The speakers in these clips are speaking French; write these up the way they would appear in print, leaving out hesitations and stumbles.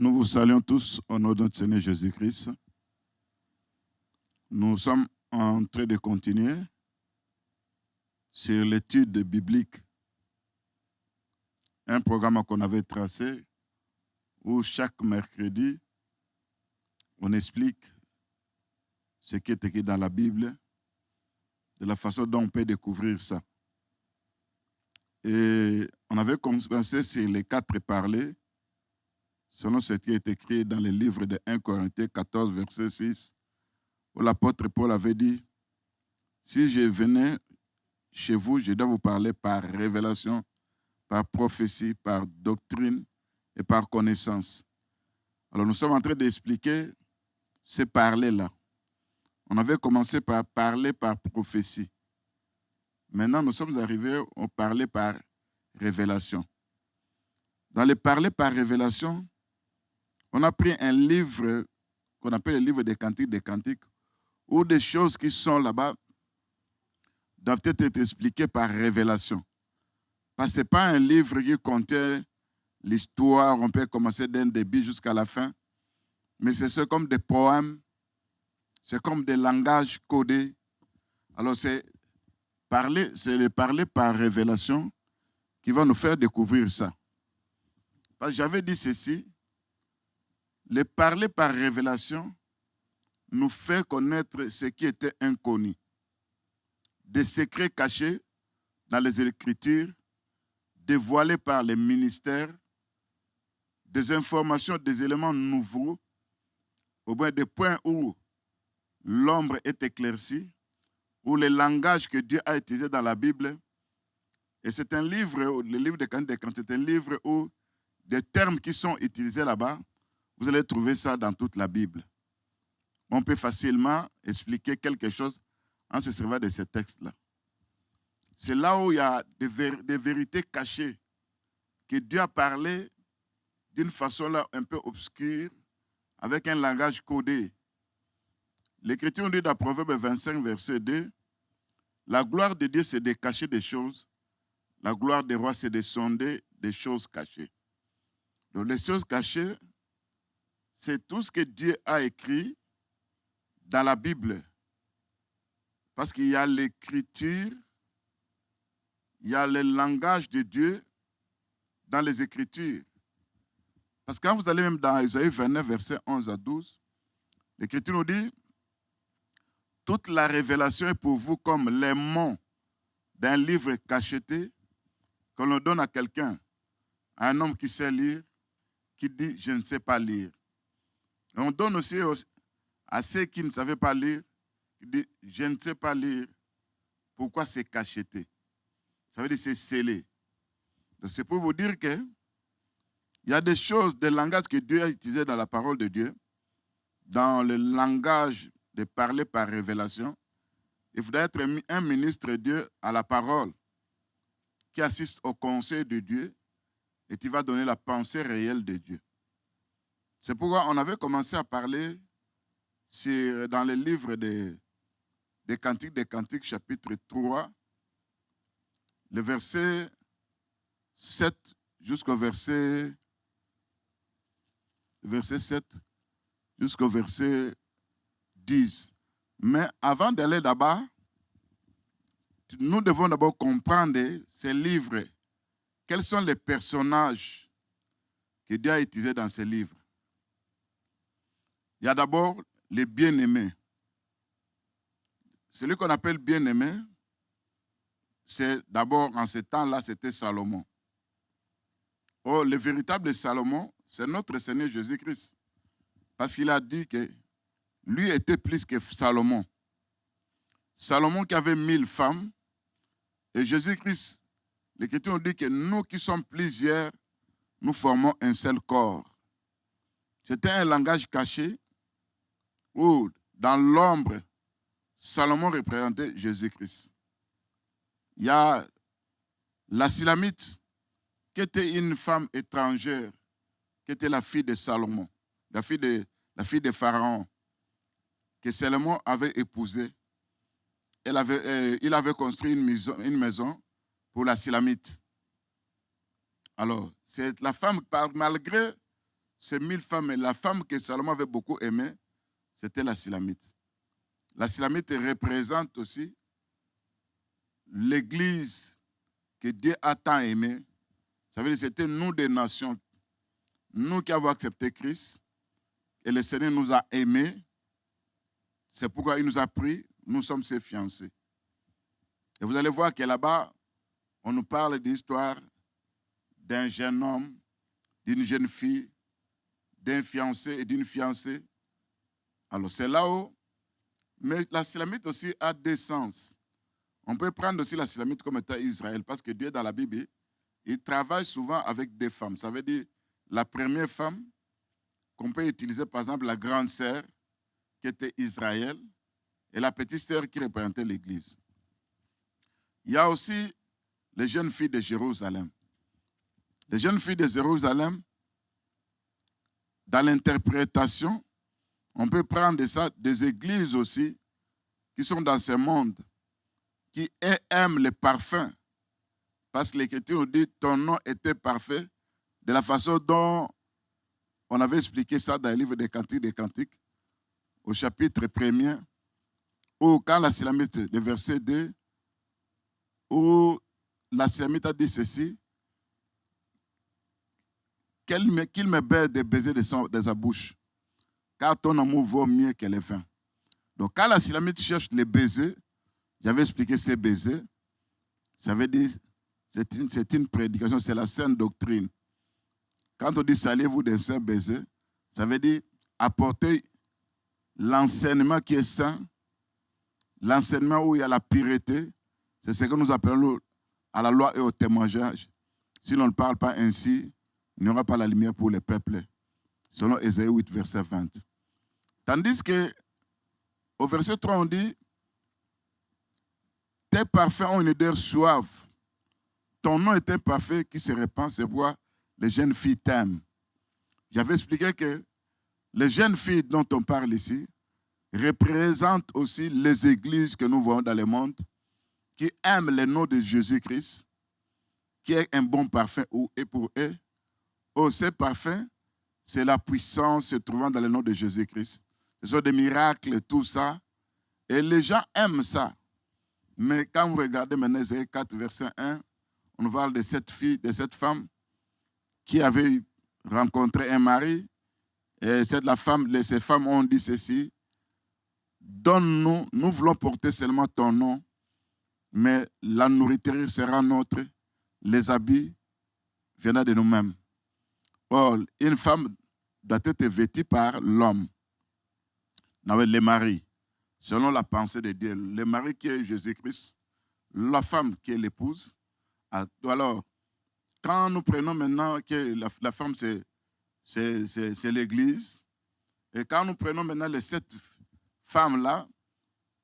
Nous vous saluons tous au nom de notre Seigneur Jésus-Christ. Nous sommes en train de continuer sur l'étude biblique, un programme qu'on avait tracé où chaque mercredi, on explique ce qui est écrit dans la Bible, de la façon dont on peut découvrir ça. Et on avait commencé sur les 4 parlers, selon ce qui est écrit dans le livre de 1 Corinthiens 14, verset 6, où l'apôtre Paul avait dit, « Si je venais chez vous, je dois vous parler par révélation, par prophétie, par doctrine et par connaissance. » Alors nous sommes en train d'expliquer ces parler-là. On avait commencé par parler par prophétie. Maintenant, nous sommes arrivés au parler par révélation. Dans le parler par révélation, on a pris un livre qu'on appelle le livre des Cantiques, où des choses qui sont là-bas doivent être expliquées par révélation. Parce que ce n'est pas un livre qui contient l'histoire, on peut commencer d'un début jusqu'à la fin, mais c'est comme des poèmes, c'est comme des langages codés. Alors c'est le parler par révélation qui va nous faire découvrir ça. Parce que j'avais dit ceci, le parler par révélation nous fait connaître ce qui était inconnu. Des secrets cachés dans les Écritures, dévoilés par les ministères, des informations, des éléments nouveaux, au moins des points où l'ombre est éclaircie, où le langage que Dieu a utilisé dans la Bible, et c'est un livre, le livre des Cantiques, c'est un livre où des termes qui sont utilisés là-bas, vous allez trouver ça dans toute la Bible. On peut facilement expliquer quelque chose en se servant de ces textes-là. C'est là où il y a des vérités cachées que Dieu a parlé d'une façon là un peu obscure, avec un langage codé. L'Écriture dit dans Proverbe 25, verset 2, « La gloire de Dieu, c'est de cacher des choses. La gloire des rois, c'est de sonder des choses cachées. » Donc les choses cachées, c'est tout ce que Dieu a écrit dans la Bible. Parce qu'il y a l'écriture, il y a le langage de Dieu dans les Écritures. Parce que quand vous allez même dans Isaïe 29, versets 11 à 12, l'Écriture nous dit, « Toute la révélation est pour vous comme les mots d'un livre cacheté que l'on donne à quelqu'un, à un homme qui sait lire, qui dit, je ne sais pas lire. » Et on donne aussi à ceux qui ne savaient pas lire, qui dit, je ne sais pas lire, pourquoi c'est cacheté? Ça veut dire c'est scellé. Donc c'est pour vous dire que il y a des choses, des langages que Dieu a utilisés dans la parole de Dieu, dans le langage de parler par révélation. Il faudrait être un ministre de Dieu à la parole qui assiste au conseil de Dieu et qui va donner la pensée réelle de Dieu. C'est pourquoi on avait commencé à parler dans le livre des Cantiques, chapitre 3, le verset 7 jusqu'au verset 7 jusqu'au verset 10. Mais avant d'aller là-bas, nous devons d'abord comprendre ces livres. Quels sont les personnages que Dieu a utilisés dans ces livres? Il y a d'abord les bien-aimés. Celui qu'on appelle bien-aimé, c'est d'abord, en ce temps-là, c'était Salomon. Oh, le véritable Salomon, c'est notre Seigneur Jésus-Christ. Parce qu'il a dit que lui était plus que Salomon. Salomon qui avait 1000 femmes, et Jésus-Christ, l'Écriture nous dit que nous qui sommes plusieurs, nous formons un seul corps. C'était un langage caché où, dans l'ombre, Salomon représentait Jésus-Christ. Il y a la Sulamite, qui était une femme étrangère, qui était la fille de Salomon, la fille de Pharaon, que Salomon avait épousée. Il avait construit une maison pour la Sulamite. Alors, c'est la femme, malgré ces 1000 femmes, la femme que Salomon avait beaucoup aimée, c'était la Silamite. La Silamite représente aussi l'Église que Dieu a tant aimée. Ça veut dire que c'était nous des nations, nous qui avons accepté Christ, et le Seigneur nous a aimés. C'est pourquoi il nous a pris, nous sommes ses fiancés. Et vous allez voir que là-bas, on nous parle d'histoire d'un jeune homme, d'une jeune fille, d'un fiancé et d'une fiancée. Alors c'est là-haut. Mais la Silamite aussi a deux sens. On peut prendre aussi la Silamite comme étant Israël, parce que Dieu, dans la Bible, il travaille souvent avec des femmes. Ça veut dire la première femme qu'on peut utiliser, par exemple, la grande sœur, qui était Israël, et la petite sœur qui représentait l'Église. Il y a aussi les jeunes filles de Jérusalem. Les jeunes filles de Jérusalem, dans l'interprétation, on peut prendre ça des églises aussi qui sont dans ce monde, qui aiment les parfums. Parce que l'Écriture nous dit ton nom était parfait, de la façon dont on avait expliqué ça dans le livre des Cantiques, au chapitre 1er, où quand la Silamite, le verset 2, où la Silamite a dit ceci, qu'il me baise des baisers de sa bouche, car ton amour vaut mieux que les vins. Donc quand la Silamite cherche les baisers, j'avais expliqué ces baisers, ça veut dire, c'est une prédication, c'est la sainte doctrine. Quand on dit saluez-vous des saints baisers, ça veut dire apporter l'enseignement qui est saint, l'enseignement où il y a la pureté, c'est ce que nous appelons à la loi et au témoignage. Si l'on ne parle pas ainsi, il n'y aura pas la lumière pour les peuples, selon Ésaïe 8, verset 20. Tandis que au verset 3, on dit tes parfums ont une odeur suave. Ton nom est un parfum qui se répand, c'est pourquoi les jeunes filles t'aiment. J'avais expliqué que les jeunes filles dont on parle ici représentent aussi les églises que nous voyons dans le monde, qui aiment le nom de Jésus-Christ, qui est un bon parfum et pour eux. Oh, ce parfum, c'est la puissance se trouvant dans le nom de Jésus-Christ. Ce sont des miracles, tout ça. Et les gens aiment ça. Mais quand vous regardez maintenant Ésaïe 4, verset 1, on nous parle de cette fille, de cette femme qui avait rencontré un mari. Et ces femmes ont dit ceci: donne-nous, nous voulons porter seulement ton nom, mais la nourriture sera nôtre, les habits viendront de nous-mêmes. Or, une femme doit être vêtue par l'homme, le mari, selon la pensée de Dieu. Le mari qui est Jésus-Christ, la femme qui est l'épouse. Alors, quand nous prenons maintenant que la femme, c'est l'Église, et quand nous prenons maintenant les 7 femmes-là,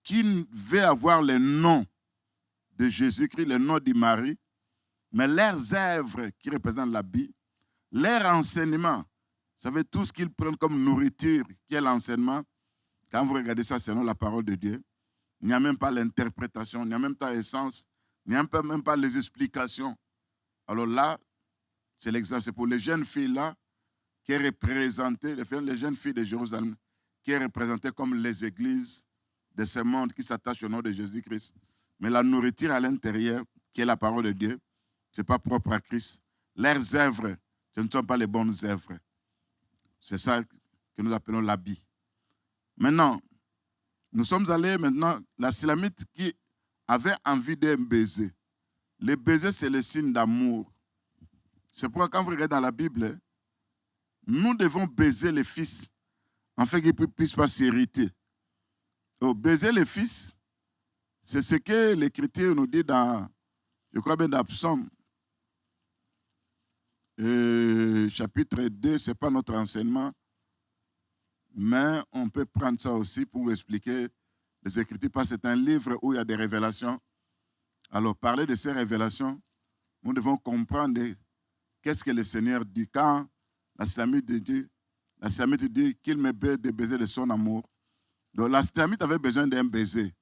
qui veulent avoir le nom de Jésus-Christ, le nom du mari, mais leurs œuvres qui représentent l'habit, leur enseignement, vous savez, tout ce qu'ils prennent comme nourriture, qui est l'enseignement, quand vous regardez ça selon la parole de Dieu, il n'y a même pas l'interprétation, il n'y a même pas l'essence, il n'y a même pas les explications. Alors là, c'est l'exemple, c'est pour les jeunes filles-là, qui est représenté, les jeunes filles de Jérusalem, qui est représentée comme les églises de ce monde qui s'attachent au nom de Jésus-Christ. Mais la nourriture à l'intérieur, qui est la parole de Dieu, ce n'est pas propre à Christ. Leurs œuvres, ce ne sont pas les bonnes œuvres. C'est ça que nous appelons l'habit. Maintenant, nous sommes allés maintenant, la Silamite qui avait envie d'un baiser. Le baiser, c'est le signe d'amour. C'est pourquoi quand vous regardez dans la Bible, nous devons baiser les fils, afin qu'ils ne puissent pas s'hériter. Baiser les fils, c'est ce que l'Écriture nous dit dans, je crois bien dans Psaume, chapitre 2, ce n'est pas notre enseignement, mais on peut prendre ça aussi pour vous expliquer les Écritures, parce que c'est un livre où il y a des révélations. Alors, parler de ces révélations, nous devons comprendre qu'est-ce que le Seigneur dit. Quand la Silamite dit qu'il me baise des baisers de son amour. Donc, la Silamite avait besoin d'un baiser,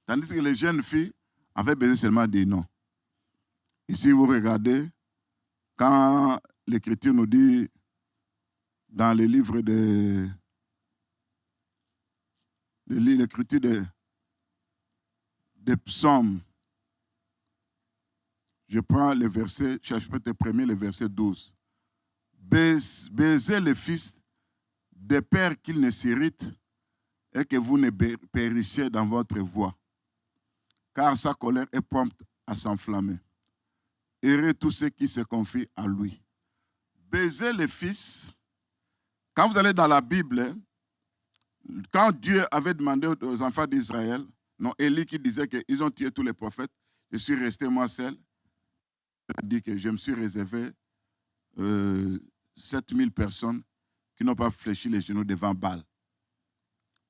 tandis que les jeunes filles avaient besoin seulement des noms. Ici, vous regardez, quand l'Écriture nous dit dans le livre de l'écriture des psaumes. Je prends le verset, chapitre 1er, le verset 12. Baisez le fils des pères qu'il ne s'irrite et que vous ne périssiez dans votre voie, car sa colère est prompte à s'enflammer. Heureux tous ceux qui se confient à lui. Baisez le fils. Quand vous allez dans la Bible, quand Dieu avait demandé aux enfants d'Israël, non, Élie qui disait qu'ils ont tué tous les prophètes, je suis resté moi seul, il a dit que je me suis réservé 7000 personnes qui n'ont pas fléchi les genoux devant Baal.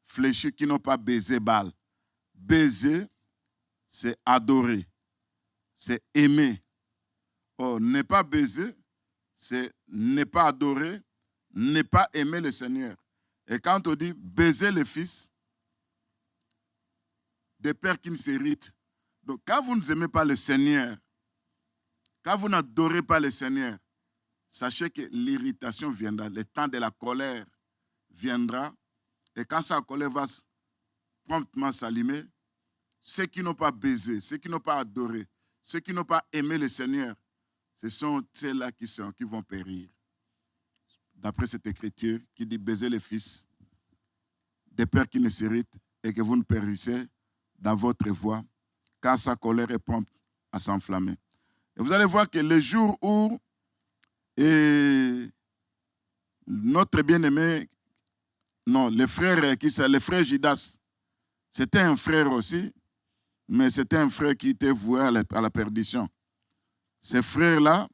Fléchi, qui n'ont pas baisé Baal. Baiser, c'est adorer, c'est aimer. Or, ne pas baiser, c'est ne pas adorer, ne pas aimer le Seigneur. Et quand on dit baiser le Fils, des pères qui ne s'irritent. Donc, quand vous n'aimez pas le Seigneur, quand vous n'adorez pas le Seigneur, sachez que l'irritation viendra, le temps de la colère viendra. Et quand sa colère va promptement s'allumer, ceux qui n'ont pas baisé, ceux qui n'ont pas adoré, ceux qui n'ont pas aimé le Seigneur, ce sont ceux-là qui vont périr. D'après cette écriture qui dit baiser les fils des pères qui ne s'irritent et que vous ne périssez dans votre voie, car sa colère est prompte à s'enflammer. Et vous allez voir que le jour où notre bien-aimé, non, le frère Judas, c'était un frère aussi, mais c'était un frère qui était voué à la perdition. Ce frère-là,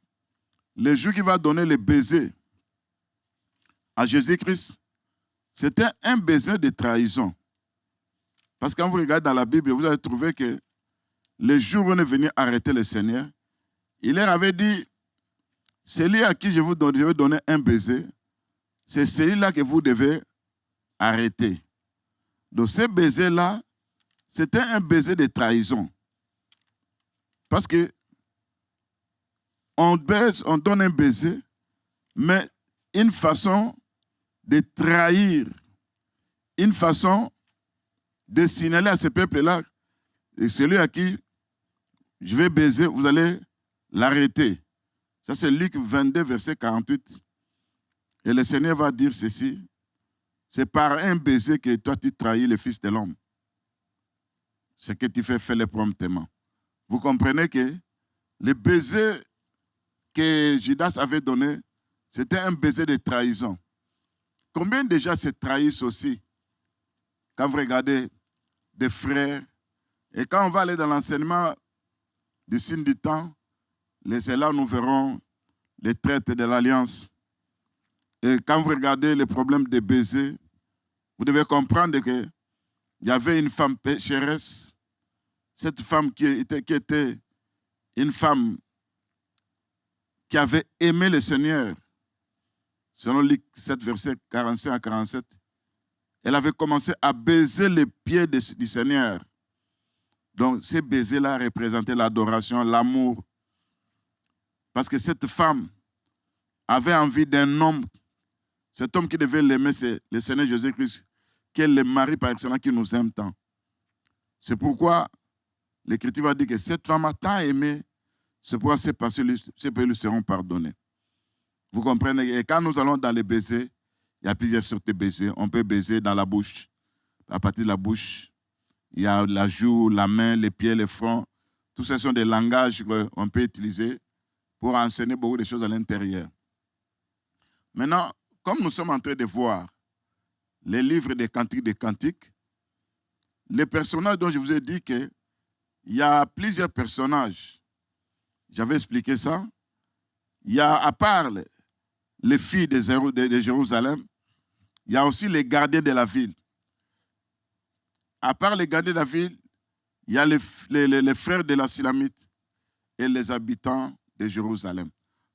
le jour qu'il va donner le baiser à Jésus-Christ, c'était un baiser de trahison. Parce que quand vous regardez dans la Bible, vous allez trouver que le jour où on est venu arrêter le Seigneur, il leur avait dit, celui à qui je vais donner un baiser, c'est celui-là que vous devez arrêter. Donc ce baiser-là, c'était un baiser de trahison. Parce que on baise, on donne un baiser, mais une façon de trahir, une façon de signaler à ce peuple-là, et celui à qui je vais baiser, vous allez l'arrêter. Ça, c'est Luc 22, verset 48. Et le Seigneur va dire ceci, c'est par un baiser que toi, tu trahis le Fils de l'homme. Ce que tu fais-le promptement. Vous comprenez que le baiser que Judas avait donné, c'était un baiser de trahison. Combien déjà se trahissent aussi quand vous regardez des frères, et quand on va aller dans l'enseignement du signe du temps, c'est là où nous verrons les traites de l'alliance. Et quand vous regardez le problème des baisers, vous devez comprendre qu'il y avait une femme pécheresse, cette femme qui était une femme qui avait aimé le Seigneur, selon Luc 7, verset 45 à 47, elle avait commencé à baiser les pieds du Seigneur. Donc, ces baisers-là représentaient l'adoration, l'amour. Parce que cette femme avait envie d'un homme. Cet homme qui devait l'aimer, c'est le Seigneur Jésus-Christ, qui est le mari par excellence qui nous aime tant. C'est pourquoi l'Écriture va dire que cette femme a tant aimé, c'est pourquoi ses péchés lui seront pardonnés. Vous comprenez? Et quand nous allons dans les baisers, il y a plusieurs sortes de baisers. On peut baiser dans la bouche. À partir de la bouche, il y a la joue, la main, les pieds, le front. Tous ces sont des langages qu'on peut utiliser pour enseigner beaucoup de choses à l'intérieur. Maintenant, comme nous sommes en train de voir les livres des cantiques, les personnages dont je vous ai dit qu'il y a plusieurs personnages. J'avais expliqué ça. Il y a, à part les filles de Jérusalem, il y a aussi les gardiens de la ville. À part les gardiens de la ville, il y a les frères de la Silamite et les habitants de Jérusalem.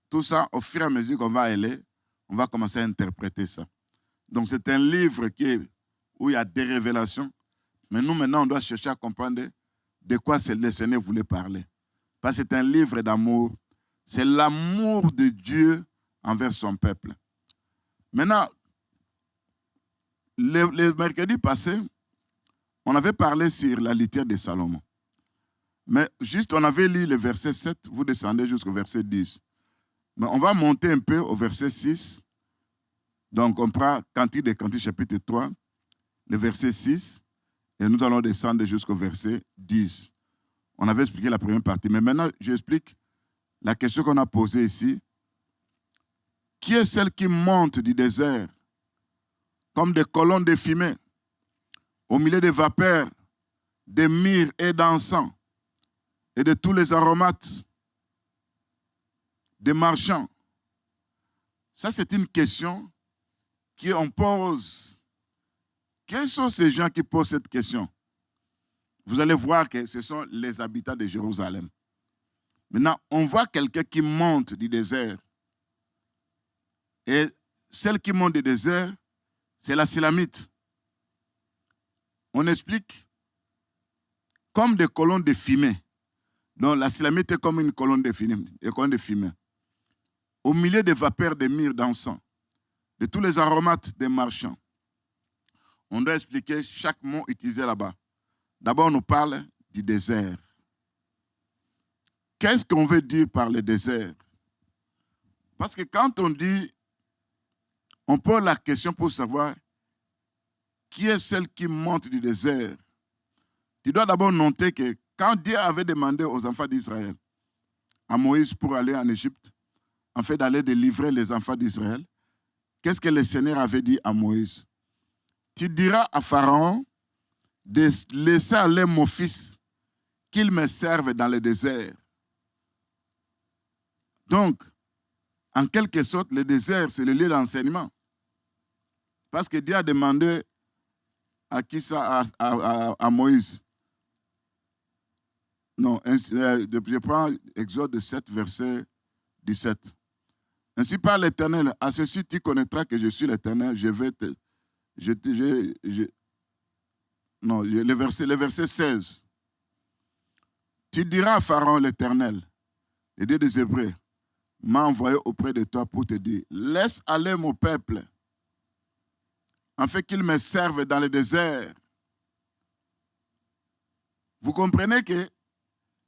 Tout ça, au fur et à mesure qu'on va aller, on va commencer à interpréter ça. Donc c'est un livre où il y a des révélations, mais nous maintenant on doit chercher à comprendre de quoi le Seigneur voulait parler. Parce que c'est un livre d'amour, c'est l'amour de Dieu envers son peuple. Maintenant, le mercredi passé, on avait parlé sur la litière de Salomon. Mais juste, on avait lu le verset 7, vous descendez jusqu'au verset 10. Mais on va monter un peu au verset 6. Donc, on prend Cantique des Cantiques, chapitre 3, le verset 6, et nous allons descendre jusqu'au verset 10. On avait expliqué la première partie, mais maintenant, j'explique la question qu'on a posée ici. Qui est celle qui monte du désert comme des colonnes de fumée au milieu des vapeurs, des myrrhes et d'encens et de tous les aromates des marchands? Ça, c'est une question qu'on pose. Quels sont ces gens qui posent cette question? Vous allez voir que ce sont les habitants de Jérusalem. Maintenant, on voit quelqu'un qui monte du désert. Et celle qui monte du désert, c'est la Sélamite. On explique comme des colonnes de fumée. Donc la Sélamite est comme une colonne de fumée. Au milieu des vapeurs des myrrhes d'encens, de tous les aromates des marchands. On doit expliquer chaque mot utilisé là-bas. D'abord, on nous parle du désert. Qu'est-ce qu'on veut dire par le désert? Parce que quand on dit, on pose la question pour savoir qui est celle qui monte du désert. Tu dois d'abord noter que quand Dieu avait demandé aux enfants d'Israël, à Moïse pour aller en Égypte, en fait d'aller délivrer les enfants d'Israël, qu'est-ce que le Seigneur avait dit à Moïse? Tu diras à Pharaon de laisser aller mon fils, qu'il me serve dans le désert. Donc, en quelque sorte, le désert, c'est le lieu d'enseignement. Parce que Dieu a demandé à qui ça? À Moïse. Non, je prends Exode 7, verset 17. Ainsi parle l'Éternel, à ceci tu connaîtras que je suis l'Éternel, le verset 16. Tu diras à Pharaon l'Éternel, le Dieu des Hébreux, m'a envoyé auprès de toi pour te dire, laisse aller mon peuple, afin qu'il me serve dans le désert. Vous comprenez que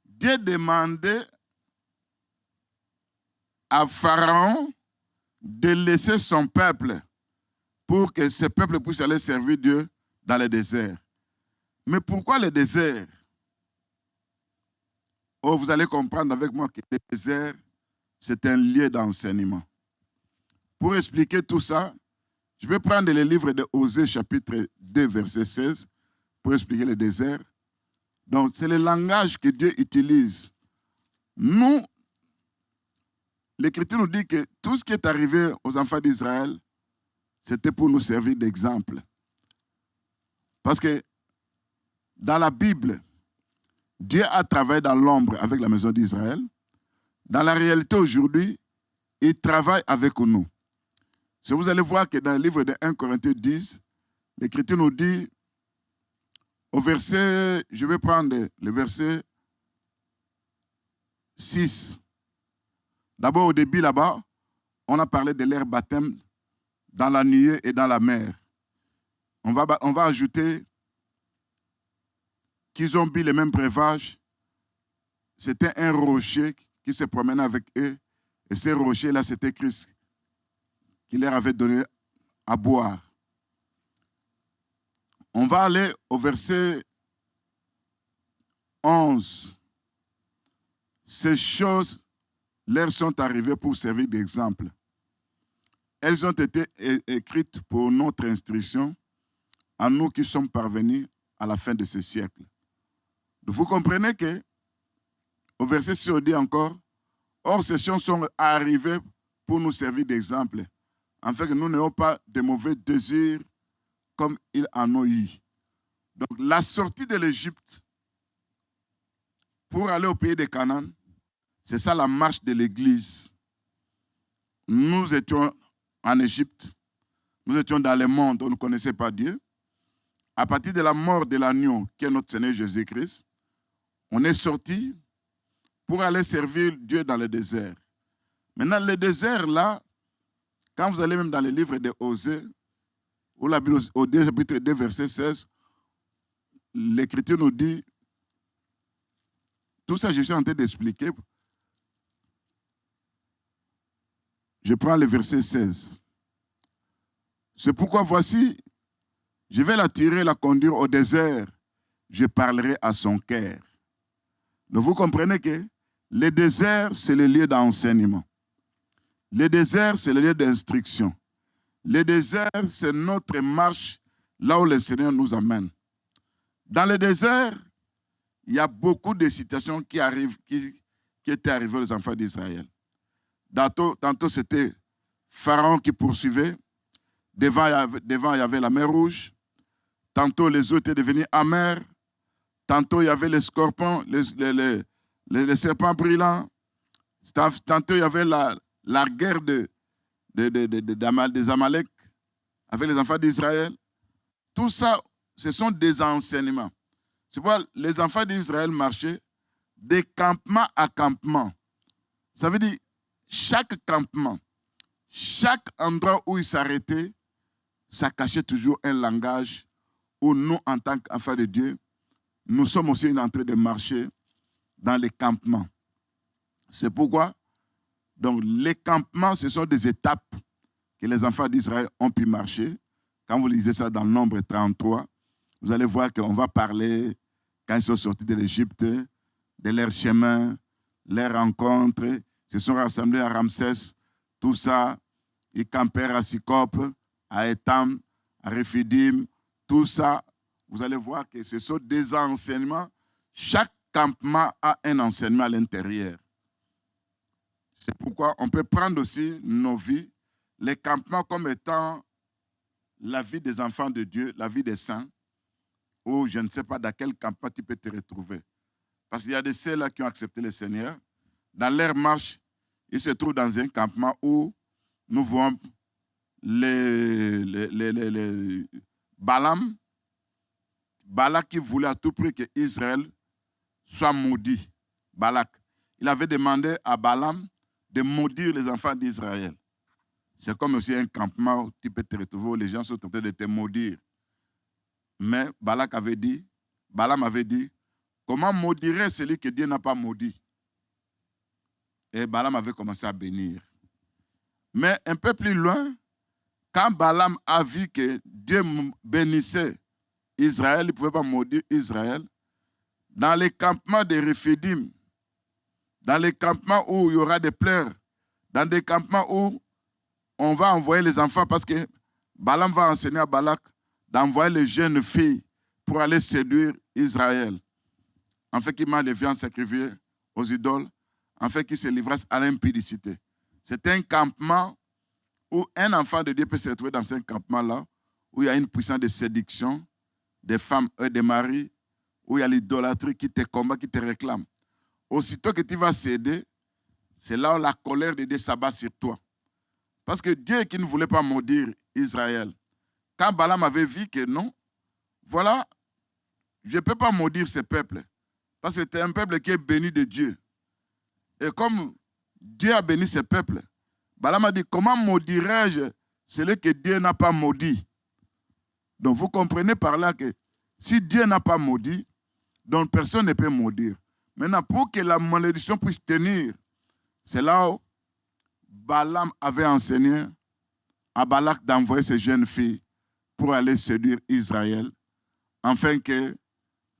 Dieu demandait à Pharaon de laisser son peuple pour que ce peuple puisse aller servir Dieu dans le désert. Mais pourquoi le désert? Oh, vous allez comprendre avec moi que le désert, c'est un lieu d'enseignement. Pour expliquer tout ça, je vais prendre le livre de Osée, chapitre 2, verset 16, pour expliquer le désert. Donc, c'est le langage que Dieu utilise. Nous, l'Écriture nous dit que tout ce qui est arrivé aux enfants d'Israël, c'était pour nous servir d'exemple. Parce que dans la Bible, Dieu a travaillé dans l'ombre avec la maison d'Israël. Dans la réalité aujourd'hui, il travaille avec nous. Si vous allez voir que dans le livre de 1 Corinthiens 10, l'Écriture nous dit, au verset, je vais prendre le verset 6. D'abord, au début là-bas, on a parlé de leur baptême dans la nuée et dans la mer. On va ajouter qu'ils ont bu le même breuvage. C'était un rocher qui se promenait avec eux. Et ce rocher-là, c'était Christ qui leur avait donné à boire. On va aller au verset 11. Ces choses leur sont arrivées pour servir d'exemple. Elles ont été écrites pour notre instruction, à nous qui sommes parvenus à la fin de ce siècle. Donc vous comprenez que, au verset 6, on dit encore, or ces choses sont arrivées pour nous servir d'exemple, afin que nous n'ayons pas de mauvais désirs comme ils en ont eu. Donc la sortie de l'Égypte pour aller au pays de Canaan, c'est ça la marche de l'Église. Nous étions en Égypte, nous étions dans le monde, on ne connaissait pas Dieu. À partir de la mort de l'agneau, qui est notre Seigneur Jésus-Christ, on est sorti pour aller servir Dieu dans le désert. Maintenant, le désert, là, Quand vous allez même dans le livre de Osée, où la Bible, au 2 chapitre 2, verset 16, l'Écriture nous dit, tout ça je suis en train d'expliquer. Je prends le verset 16. C'est pourquoi voici, je vais l'attirer, la conduire au désert. Je parlerai à son cœur. Donc vous comprenez que le désert, c'est le lieu d'enseignement. Le désert, c'est le lieu d'instruction. Le désert, c'est notre marche là où le Seigneur nous amène. Dans le désert, il y a beaucoup de situations qui arrivent, qui étaient arrivées aux enfants d'Israël. Tantôt c'était Pharaon qui poursuivait. Devant, il y avait la mer Rouge. Tantôt, les eaux étaient devenues amères. Tantôt, il y avait les scorpions, les serpents brûlants. Tantôt, il y avait la guerre des Amalek avec les enfants d'Israël. Tout ça, ce sont des enseignements. C'est pourquoi les enfants d'Israël marchaient de campement à campement. Ça veut dire, chaque campement, chaque endroit où ils s'arrêtaient, ça cachait toujours un langage où nous, en tant qu'enfants de Dieu, nous sommes aussi en train de marcher dans les campements. C'est pourquoi, donc, les campements, ce sont des étapes que les enfants d'Israël ont pu marcher. Quand vous lisez ça dans le Nombre 33, vous allez voir qu'on va parler, quand ils sont sortis de l'Égypte, de leur chemin, leurs rencontres, ils se sont rassemblés à Ramsès, tout ça, ils campèrent à Sycope, à Étam, à Rephidim, tout ça, vous allez voir que ce sont des enseignements. Chaque campement a un enseignement à l'intérieur. C'est pourquoi on peut prendre aussi nos vies, les campements comme étant la vie des enfants de Dieu, la vie des saints, ou je ne sais pas dans quel campement tu peux te retrouver. Parce qu'il y a de ceux-là qui ont accepté le Seigneur. Dans leur marche, ils se trouvent dans un campement où nous voyons Balaam, Balak qui voulait à tout prix que Israël soit maudit. Balak. Il avait demandé à Balaam de maudire les enfants d'Israël. C'est comme aussi un campement où tu peux te retrouver où les gens sont en train de te maudire. Mais Balaam avait dit, comment maudirait celui que Dieu n'a pas maudit? Et Balaam avait commencé à bénir. Mais un peu plus loin, quand Balaam a vu que Dieu bénissait Israël, il ne pouvait pas maudire Israël, dans les campements de Rephidim, dans les campements où il y aura des pleurs, dans des campements où on va envoyer les enfants, parce que Balaam va enseigner à Balak d'envoyer les jeunes filles pour aller séduire Israël, en fait qu'ils mangent des viandes sacrifiées aux idoles, en fait qu'ils se livrassent à l'impudicité. C'est un campement où un enfant de Dieu peut se retrouver dans ce campement-là, où il y a une puissance de séduction des femmes et des maris, où il y a l'idolâtrie qui te combat, qui te réclame. Aussitôt que tu vas céder, c'est là où la colère de Dieu s'abat sur toi. Parce que Dieu qui ne voulait pas maudire Israël, quand Balaam avait vu que non, voilà, je ne peux pas maudire ce peuple, parce que c'est un peuple qui est béni de Dieu. Et comme Dieu a béni ce peuple, Balaam a dit, comment maudirais-je celui que Dieu n'a pas maudit? Donc vous comprenez par là que si Dieu n'a pas maudit, donc personne ne peut maudire. Maintenant, pour que la malédiction puisse tenir, c'est là où Balaam avait enseigné à Balak d'envoyer ses jeunes filles pour aller séduire Israël, afin que,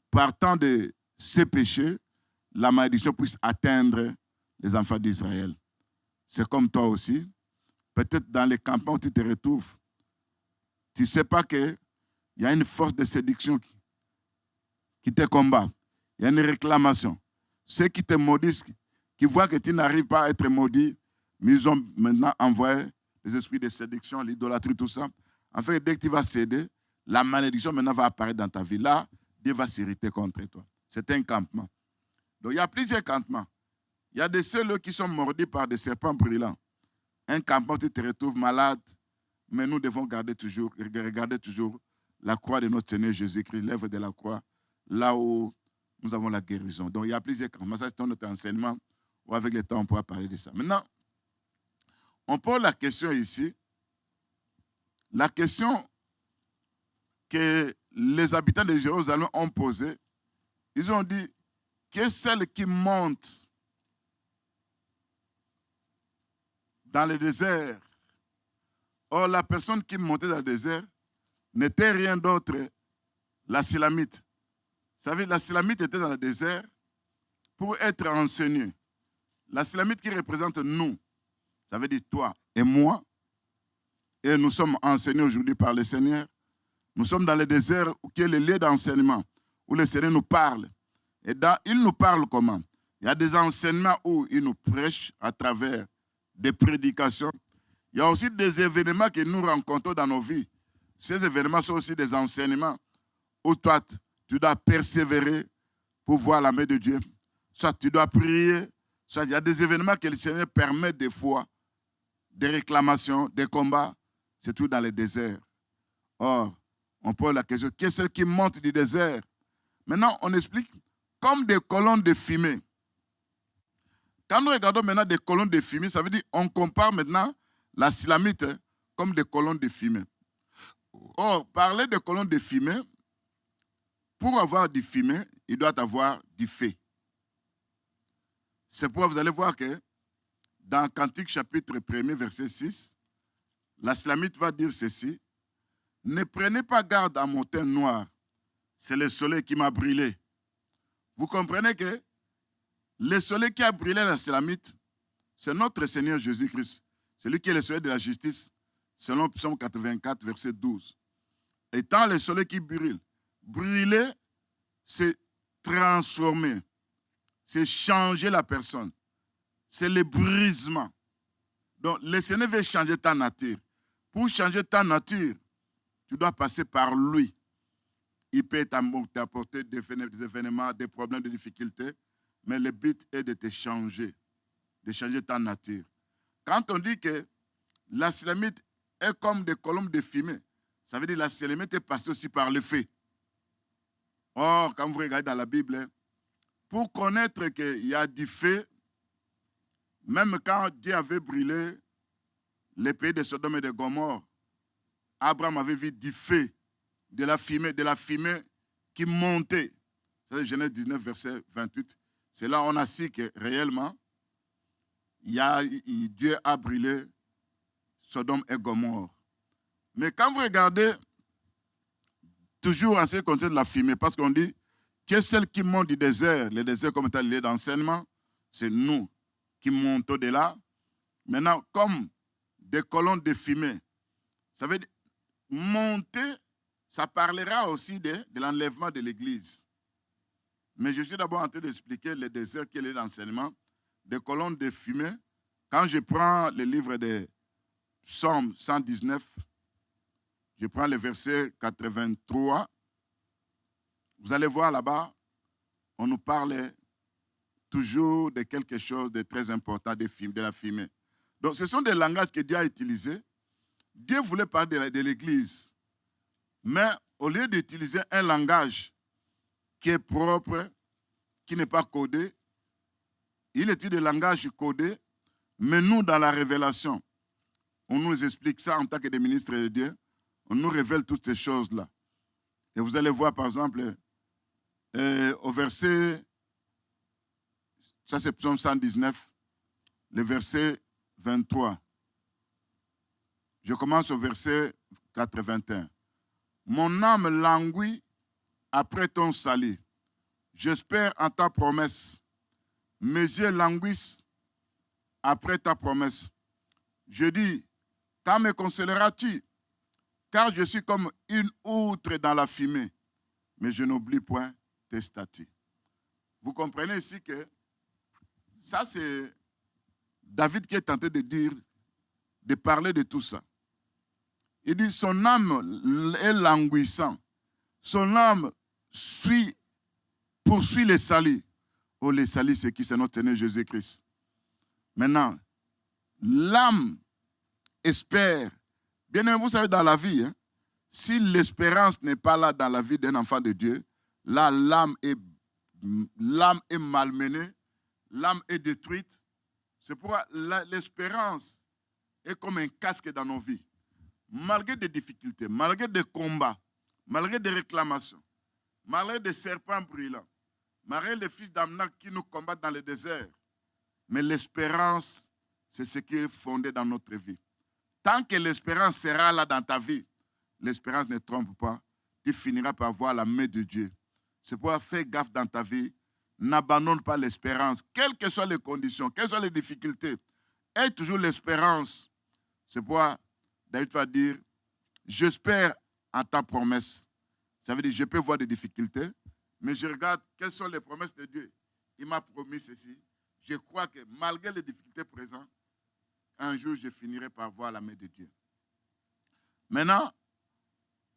partant de ses péchés, la malédiction puisse atteindre les enfants d'Israël. C'est comme toi aussi. Peut-être dans les campements où tu te retrouves, tu ne sais pas qu'il y a une force de séduction qui te combat. Il y a une réclamation. Ceux qui te maudissent, qui voient que tu n'arrives pas à être maudit, mais ils ont maintenant envoyé les esprits de séduction, l'idolâtrie, tout ça. En fait, dès que tu vas céder, la malédiction maintenant va apparaître dans ta vie. Là, Dieu va s'irriter contre toi. C'est un campement. Donc, il y a plusieurs campements. Il y a des ceux qui sont mordus par des serpents brûlants. Un campement où tu te retrouves malade, mais nous devons regarder toujours la croix de notre Seigneur Jésus-Christ, l'œuvre de la croix, là où nous avons la guérison. Donc, il y a plusieurs campements. Ça, c'est notre enseignement, ou avec le temps, on pourra parler de ça. Maintenant, on pose la question ici, La question que les habitants de Jérusalem ont posée, ils ont dit, qui est celle qui monte dans le désert? Or, la personne qui montait dans le désert n'était rien d'autre, la Silamite. Vous savez, la Silamite était dans le désert pour être enseignée. La Silamite qui représente nous, ça veut dire toi et moi, et nous sommes enseignés aujourd'hui par le Seigneur. Nous sommes dans le désert qui est le lieu d'enseignement, où le Seigneur nous parle. Et il nous parle comment? Il y a des enseignements où il nous prêche à travers des prédications. Il y a aussi des événements que nous rencontrons dans nos vies. Ces événements sont aussi des enseignements où toi, tu dois persévérer pour voir la main de Dieu. Soit tu dois prier, soit il y a des événements que le Seigneur permet des fois, des réclamations, des combats, c'est tout dans le désert. Or, on pose la question, qui est celle qui monte du désert? Maintenant, on explique comme des colonnes de fumée. Quand nous regardons maintenant des colonnes de fumée, ça veut dire qu'on compare maintenant la Silamite comme des colonnes de fumée. Or, parler de colonnes de fumée, pour avoir du fumée, il doit avoir du feu. C'est pourquoi vous allez voir que dans Cantique chapitre 1er, verset 6, la Silamite va dire ceci: ne prenez pas garde à mon teint noir, c'est le soleil qui m'a brûlé. Vous comprenez que le soleil qui a brûlé la Silamite, c'est notre Seigneur Jésus-Christ, celui qui est le soleil de la justice, selon Psaume 84, verset 12. Étant le soleil qui brûle, brûler, c'est transformer, c'est changer la personne, c'est le brisement. Donc, le Seigneur veut changer ta nature. Pour changer ta nature, tu dois passer par lui. Il peut t'apporter des événements, des problèmes, des difficultés, mais le but est de changer ta nature. Quand on dit que la Silamite est comme des colonnes de fumée, ça veut dire que la Silamite est passée aussi par le feu. Or, quand vous regardez dans la Bible, pour connaître qu'il y a du feu, même quand Dieu avait brûlé les pays de Sodome et de Gomorrhe, Abraham avait vu du feu, de la fumée qui montait. C'est Genèse 19, verset 28. C'est là on a su que réellement, Dieu a brûlé Sodome et Gomorrhe. Mais quand vous regardez, toujours en ce qui concerne la fumée, parce qu'on dit que celle qui monte du désert, le désert comme étant le lieu d'enseignement, c'est nous qui montons de là. Maintenant, comme des colonnes de fumée, ça veut dire monter, ça parlera aussi de l'enlèvement de l'Église. Mais je suis d'abord en train d'expliquer le désert qui est le lieu d'enseignement, des colonnes de fumée. Quand je prends le livre de Psaume 119, je prends le verset 83, vous allez voir là-bas, on nous parle toujours de quelque chose de très important, de la fumée. Donc, ce sont des langages que Dieu a utilisés. Dieu voulait parler de l'Église, mais au lieu d'utiliser un langage qui est propre, qui n'est pas codé, il utilise des langages codés, mais nous, dans la révélation, on nous explique ça en tant que des ministres de Dieu, on nous révèle toutes ces choses-là. Et vous allez voir, par exemple, au verset, ça c'est Psaume 119, le verset 23. Je commence au verset 81. Mon âme languit après ton salut. J'espère en ta promesse. Mes yeux languissent après ta promesse. Je dis, quand me consoleras-tu? Car je suis comme une outre dans la fumée, mais je n'oublie point tes statuts. Vous comprenez ici que ça c'est David qui est tenté de dire, de parler de tout ça. Il dit, son âme est languissant. Son âme poursuit le salut. Oh, le salut, c'est qui? C'est notre Seigneur Jésus-Christ. Maintenant, l'âme espère. Bien aimé, vous savez, dans la vie, si l'espérance n'est pas là dans la vie d'un enfant de Dieu, là, l'âme est malmenée, l'âme est détruite. C'est pourquoi l'espérance est comme un casque dans nos vies. malgré des difficultés, malgré des combats, malgré des réclamations, malgré des serpents brûlants, malgré les fils d'Amnak qui nous combattent dans le désert, mais l'espérance, c'est ce qui est fondé dans notre vie. Tant que l'espérance sera là dans ta vie, l'espérance ne trompe pas, tu finiras par voir la main de Dieu. C'est pourquoi fais gaffe dans ta vie, n'abandonne pas l'espérance, quelles que soient les conditions, quelles soient les difficultés, aie toujours l'espérance. C'est pourquoi David va dire, j'espère en ta promesse. Ça veut dire, je peux voir des difficultés, mais je regarde quelles sont les promesses de Dieu. Il m'a promis ceci. Je crois que malgré les difficultés présentes, un jour, je finirai par voir la main de Dieu. Maintenant,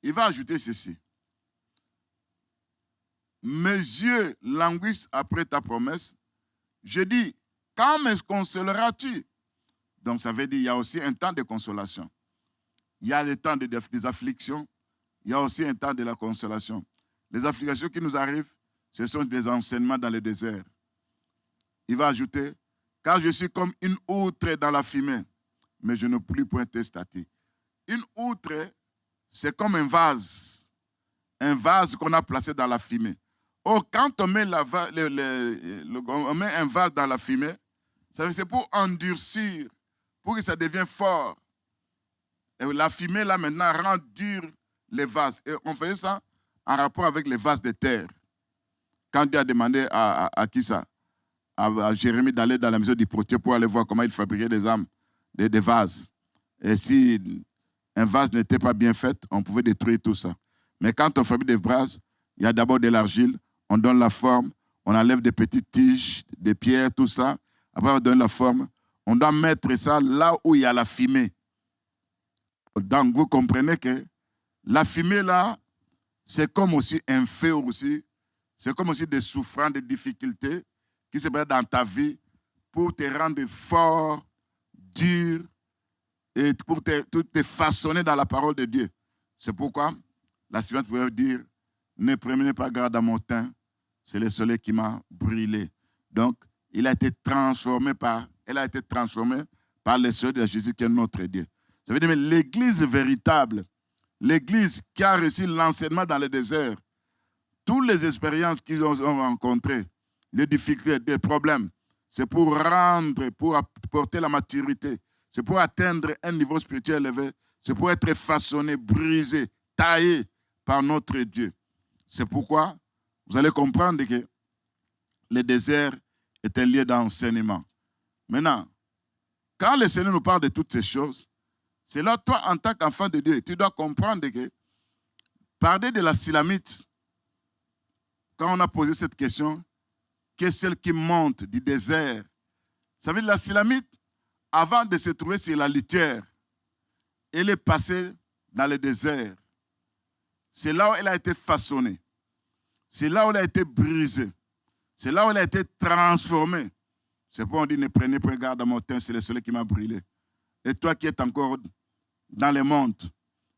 il va ajouter ceci. Mes yeux languissent après ta promesse. Je dis, quand me consoleras-tu? Donc, ça veut dire qu'il y a aussi un temps de consolation. Il y a le temps des afflictions. Il y a aussi un temps de la consolation. Les afflictions qui nous arrivent, ce sont des enseignements dans le désert. Il va ajouter, car je suis comme une outre dans la fumée, mais je ne puis point testater. Une outre, c'est comme un vase qu'on a placé dans la fumée. Oh, quand on met, on met un vase dans la fumée, c'est pour endurcir, pour que ça devienne fort. Et la fumée, là, maintenant, rend dur les vases. Et on faisait ça en rapport avec les vases de terre. Quand Dieu a demandé à qui ça? À Jérémie d'aller dans la maison du potier pour aller voir comment il fabriquait des vases. Et si un vase n'était pas bien fait, on pouvait détruire tout ça. Mais quand on fabrique des vases, il y a d'abord de l'argile, on donne la forme, on enlève des petites tiges, des pierres, tout ça. Après, on donne la forme. On doit mettre ça là où il y a la fumée. Donc, vous comprenez que la fumée, là, c'est comme aussi un feu aussi. C'est comme aussi des souffrances, des difficultés qui se présentent dans ta vie pour te rendre fort, dur et pour te façonner dans la parole de Dieu. C'est pourquoi la suivante pouvait dire, ne prenez pas garde à mon teint, c'est le soleil qui m'a brûlé. Donc, elle a été transformée par le soleil de Jésus qui est notre Dieu. Ça veut dire que l'église véritable, l'église qui a reçu l'enseignement dans le désert, toutes les expériences qu'ils ont rencontrées, les difficultés, les problèmes, c'est pour rendre, pour apporter la maturité, c'est pour atteindre un niveau spirituel élevé, c'est pour être façonné, brisé, taillé par notre Dieu. C'est pourquoi vous allez comprendre que le désert est un lieu d'enseignement. Maintenant, quand le Seigneur nous parle de toutes ces choses, c'est là, toi, en tant qu'enfant de Dieu, tu dois comprendre que parler de la Silamite, quand on a posé cette question, qui est celle qui monte du désert. Ça veut dire la Silamite, avant de se trouver sur la litière, elle est passée dans le désert. C'est là où elle a été façonnée. C'est là où elle a été brisée. C'est là où elle a été transformée. C'est pourquoi on dit, ne prenez pas garde à mon teint, c'est le soleil qui m'a brûlé. Et toi qui es encore dans le monde,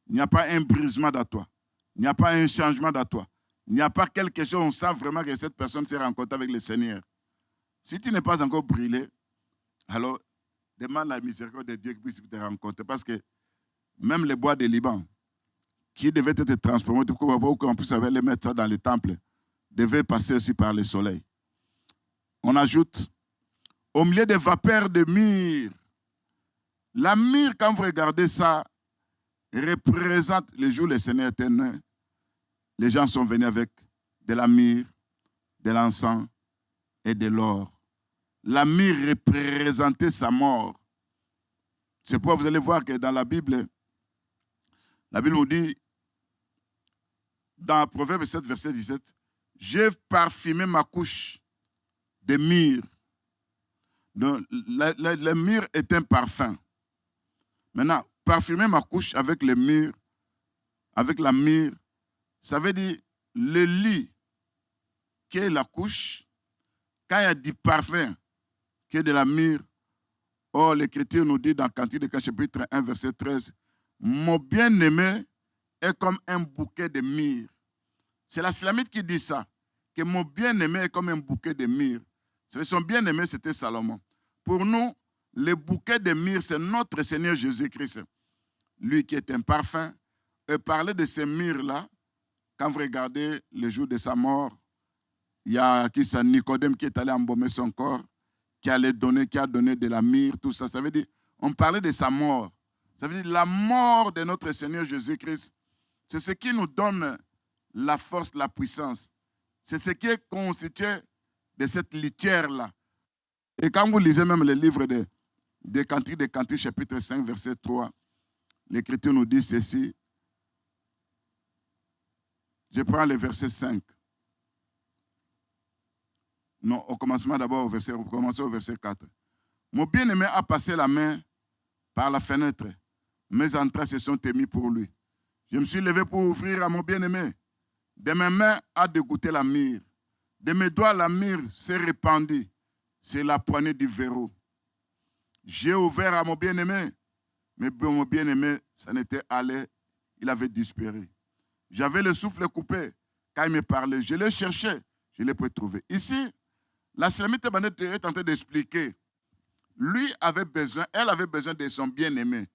il n'y a pas un brisement dans toi. Il n'y a pas un changement dans toi. Il n'y a pas quelque chose, on sent vraiment que cette personne s'est rencontrée avec le Seigneur. Si tu n'es pas encore brûlé, alors demande la miséricorde de Dieu qui puisse te rencontrer. Parce que même les bois de Liban, qui devaient être transformés pour qu'on puisse les mettre ça dans le temple, devaient passer aussi par le soleil. On ajoute, au milieu des vapeurs de myrrhe, la myrrhe, quand vous regardez ça, représente le jour où le Seigneur était né. Les gens sont venus avec de la myrrhe, de l'encens et de l'or. La myrrhe représentait sa mort. C'est pourquoi vous allez voir que dans la Bible nous dit, dans Proverbe 7, verset 17, « J'ai parfumé ma couche de myrrhe. » Donc, la myrrhe est un parfum. Maintenant, parfumer ma couche avec le myrrhe, avec la myrrhe, ça veut dire le lit qui est la couche, quand il y a du parfum qui est de la myrrhe. Or, l'Écriture nous dit dans Cantique des Cantiques, chapitre 1, verset 13, « Mon bien-aimé est comme un bouquet de myrrhe. » C'est la Silamite qui dit ça, que mon bien-aimé est comme un bouquet de myrrhe. Son bien-aimé, c'était Salomon. Pour nous, le bouquet de myrrhe, c'est notre Seigneur Jésus-Christ. lui qui est un parfum, et parler de ces myrrhes-là. Quand vous regardez le jour de sa mort, il y a Nicodème qui est allé embaumer son corps, qui a donné de la myrrhe, tout ça. Ça veut dire, on parlait de sa mort. Ça veut dire la mort de notre Seigneur Jésus-Christ. C'est ce qui nous donne la force, la puissance. C'est ce qui est constitué de cette litière-là. Et quand vous lisez même le livre des Cantiques, chapitre 5, verset 3, l'Écriture nous dit ceci. Je prends le verset 5. Non, au commencement d'abord, commençons au verset 4. Mon bien-aimé a passé la main par la fenêtre. Mes entrailles se sont émises pour lui. Je me suis levé pour ouvrir à mon bien-aimé. De mes mains a dégoûté la myrrhe. De mes doigts, la myrrhe s'est répandue. C'est la poignée du verrou. J'ai ouvert à mon bien-aimé. Mais mon bien-aimé, ça n'était allé. Il avait disparu. J'avais le souffle coupé. Quand il me parlait, je l'ai cherché. Je l'ai pas trouvé. Ici, la Sulamite est en train d'expliquer. Elle avait besoin de son bien-aimé.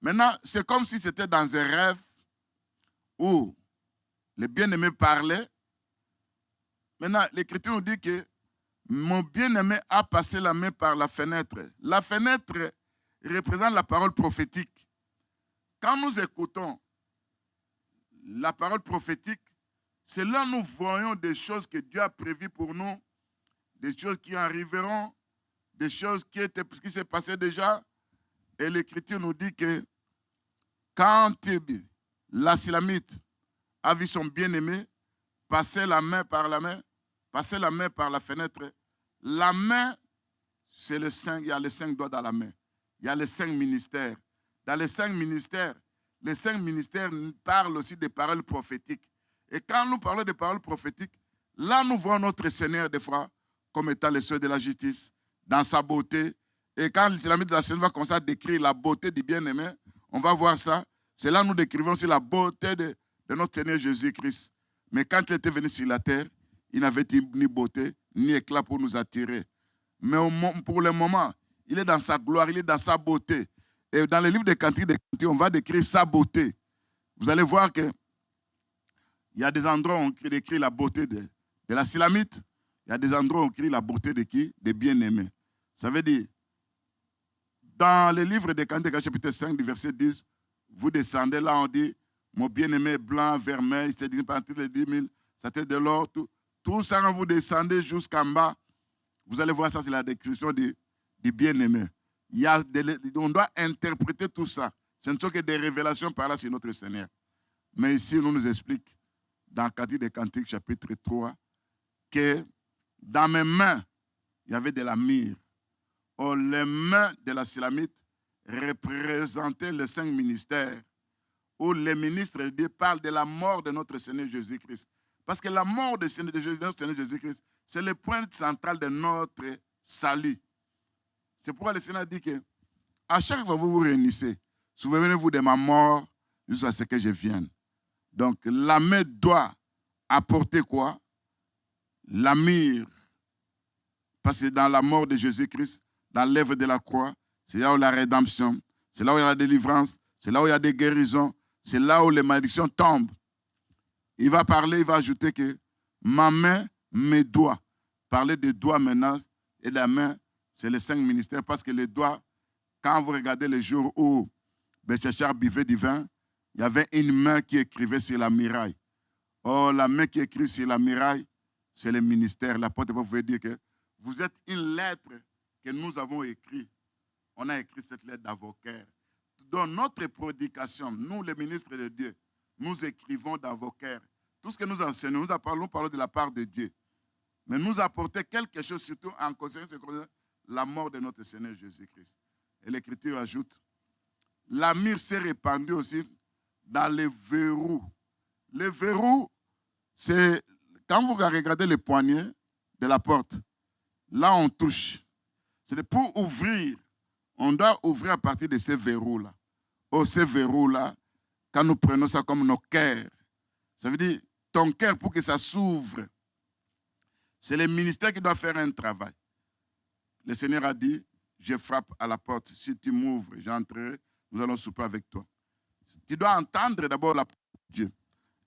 Maintenant, c'est comme si c'était dans un rêve où le bien-aimé parlait. Maintenant, l'Écriture nous dit que mon bien-aimé a passé la main par la fenêtre. La fenêtre représente la parole prophétique. Quand nous écoutons la parole prophétique, c'est là que nous voyons des choses que Dieu a prévues pour nous, des choses qui arriveront, des choses qui s'est passé déjà. Et l'Écriture nous dit que quand la Sulamite a vu son bien-aimé passer la main par la fenêtre, la main, c'est le 5, il y a les 5 doigts dans la main. Il y a les 5 ministères. Dans les 5 ministères parlent aussi des paroles prophétiques. Et quand nous parlons des paroles prophétiques, là nous voyons notre Seigneur des fois comme étant le Seigneur de la justice, dans sa beauté. Et quand l'Islamite de la Seigneur va commencer à décrire la beauté du bien-aimé, on va voir ça. C'est là que nous décrivons aussi la beauté de notre Seigneur Jésus-Christ. Mais quand il était venu sur la terre, il n'avait ni beauté, ni éclat pour nous attirer. Mais pour le moment, il est dans sa gloire, il est dans sa beauté. Et dans le livre des Cantiques, on va décrire sa beauté. Vous allez voir qu'il y a des endroits où on décrit la beauté de la Sulamite. Il y a des endroits où on décrit la beauté de qui? Des bien-aimés. Ça veut dire, dans le livre des Cantiques, chapitre 5, du verset 10, vous descendez, là on dit, mon bien-aimé blanc, vermeil, il s'est dit partir de 10 000, ça était de l'or, tout ça, quand vous descendez jusqu'en bas, vous allez voir ça, c'est la description du bien-aimé. On doit interpréter tout ça. Ce ne sont que des révélations par là sur notre Seigneur. Mais ici, on nous explique, dans Cantique des Cantiques, chapitre 3, que dans mes mains, il y avait de la myrrhe. Or, les mains de la Sulamite représentaient les 5 ministères, où les ministres de Dieu parlent de la mort de notre Seigneur Jésus-Christ. Parce que la mort de notre Seigneur Jésus-Christ, c'est le point central de notre salut. C'est pourquoi le Seigneur dit que à chaque fois que vous vous réunissez, souvenez-vous de ma mort jusqu'à ce que je vienne. Donc, la main doit apporter quoi? La myrrhe. Parce que dans la mort de Jésus-Christ, dans l'œuvre de la croix, c'est là où la rédemption, c'est là où il y a la délivrance, c'est là où il y a des guérisons, c'est là où les malédictions tombent. Il va parler, il va ajouter que ma main, mes doigts. Parler des doigts maintenant et la main, c'est les 5 ministères. Parce que les doigts, quand vous regardez les jours où Belteshazzar buvait du vin, il y avait une main qui écrivait sur la muraille. Or, la main qui écrit sur la muraille, c'est le ministère. L'apôtre pouvait dire que vous êtes une lettre que nous avons écrite. On a écrit cette lettre dans vos cœurs. Dans notre prédication, nous, les ministres de Dieu, nous écrivons dans vos cœurs. Tout ce que nous enseignons, nous parlons de la part de Dieu. Mais nous apporter quelque chose, surtout en conséquence de la mort de notre Seigneur Jésus-Christ. Et l'Écriture ajoute, la myrrhe s'est répandue aussi dans les verrous. Les verrous, c'est quand vous regardez les poignets de la porte, là on touche. C'est pour ouvrir. On doit ouvrir à partir de ces verrous-là. Oh, ces verrous-là, quand nous prenons ça comme nos cœurs, ça veut dire ton cœur pour que ça s'ouvre. C'est le ministère qui doit faire un travail. Le Seigneur a dit, je frappe à la porte. Si tu m'ouvres, j'entrerai, nous allons souper avec toi. Tu dois entendre d'abord la parole de Dieu.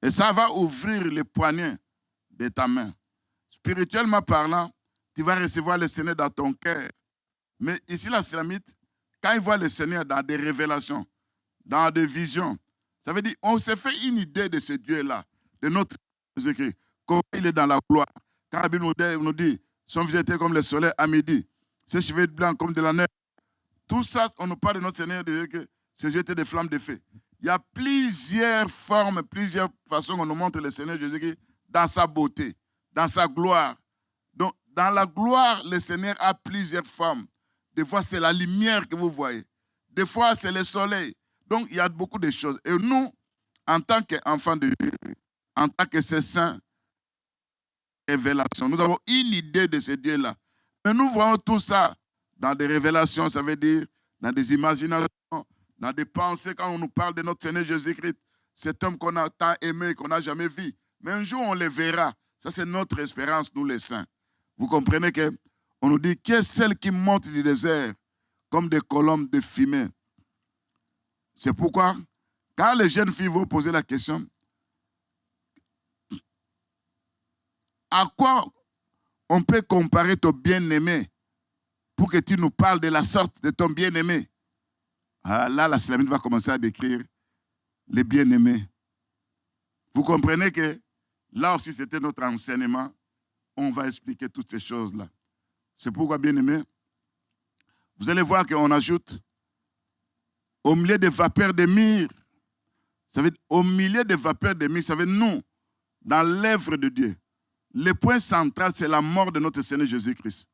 Et ça va ouvrir les poignets de ta main. Spirituellement parlant, tu vas recevoir le Seigneur dans ton cœur. Mais ici, la Silamite, quand il voit le Seigneur dans des révélations, dans des visions, ça veut dire on s'est fait une idée de ce Dieu-là, de notre Jésus-Christ, comment il est dans la gloire. Quand la Bible nous dit, son visage était comme le soleil à midi, ses cheveux blancs comme de la neige. Tout ça, on nous parle de notre Seigneur, de que ses yeux étaient des flammes de feu. Il y a plusieurs formes, plusieurs façons qu'on nous montre le Seigneur Jésus-Christ dans sa beauté, dans sa gloire. Donc, dans la gloire, le Seigneur a plusieurs formes. Des fois, c'est la lumière que vous voyez. Des fois, c'est le soleil. Donc, il y a beaucoup de choses. Et nous, en tant qu'enfants de Dieu, en tant que ces saints, révélations, nous avons une idée de ce Dieu-là. Mais nous voyons tout ça dans des révélations, ça veut dire dans des imaginations, dans des pensées, quand on nous parle de notre Seigneur Jésus-Christ, cet homme qu'on a tant aimé, qu'on n'a jamais vu. Mais un jour, on le verra. Ça, c'est notre espérance, nous les saints. Vous comprenez qu'on nous dit, qui est celle qui monte du désert comme des colombes de fumée? C'est pourquoi, quand les jeunes filles vont poser la question, à quoi on peut comparer ton bien-aimé pour que tu nous parles de la sorte de ton bien-aimé? Ah, là, la Silamite va commencer à décrire les bien-aimés. Vous comprenez que là aussi, c'était notre enseignement. On va expliquer toutes ces choses-là. C'est pourquoi, bien-aimés, vous allez voir qu'on ajoute au milieu des vapeurs de myrrhe. Ça veut dire, au milieu des vapeurs de myrrhe, ça veut dire nous, dans l'œuvre de Dieu. Le point central, c'est la mort de notre Seigneur Jésus-Christ.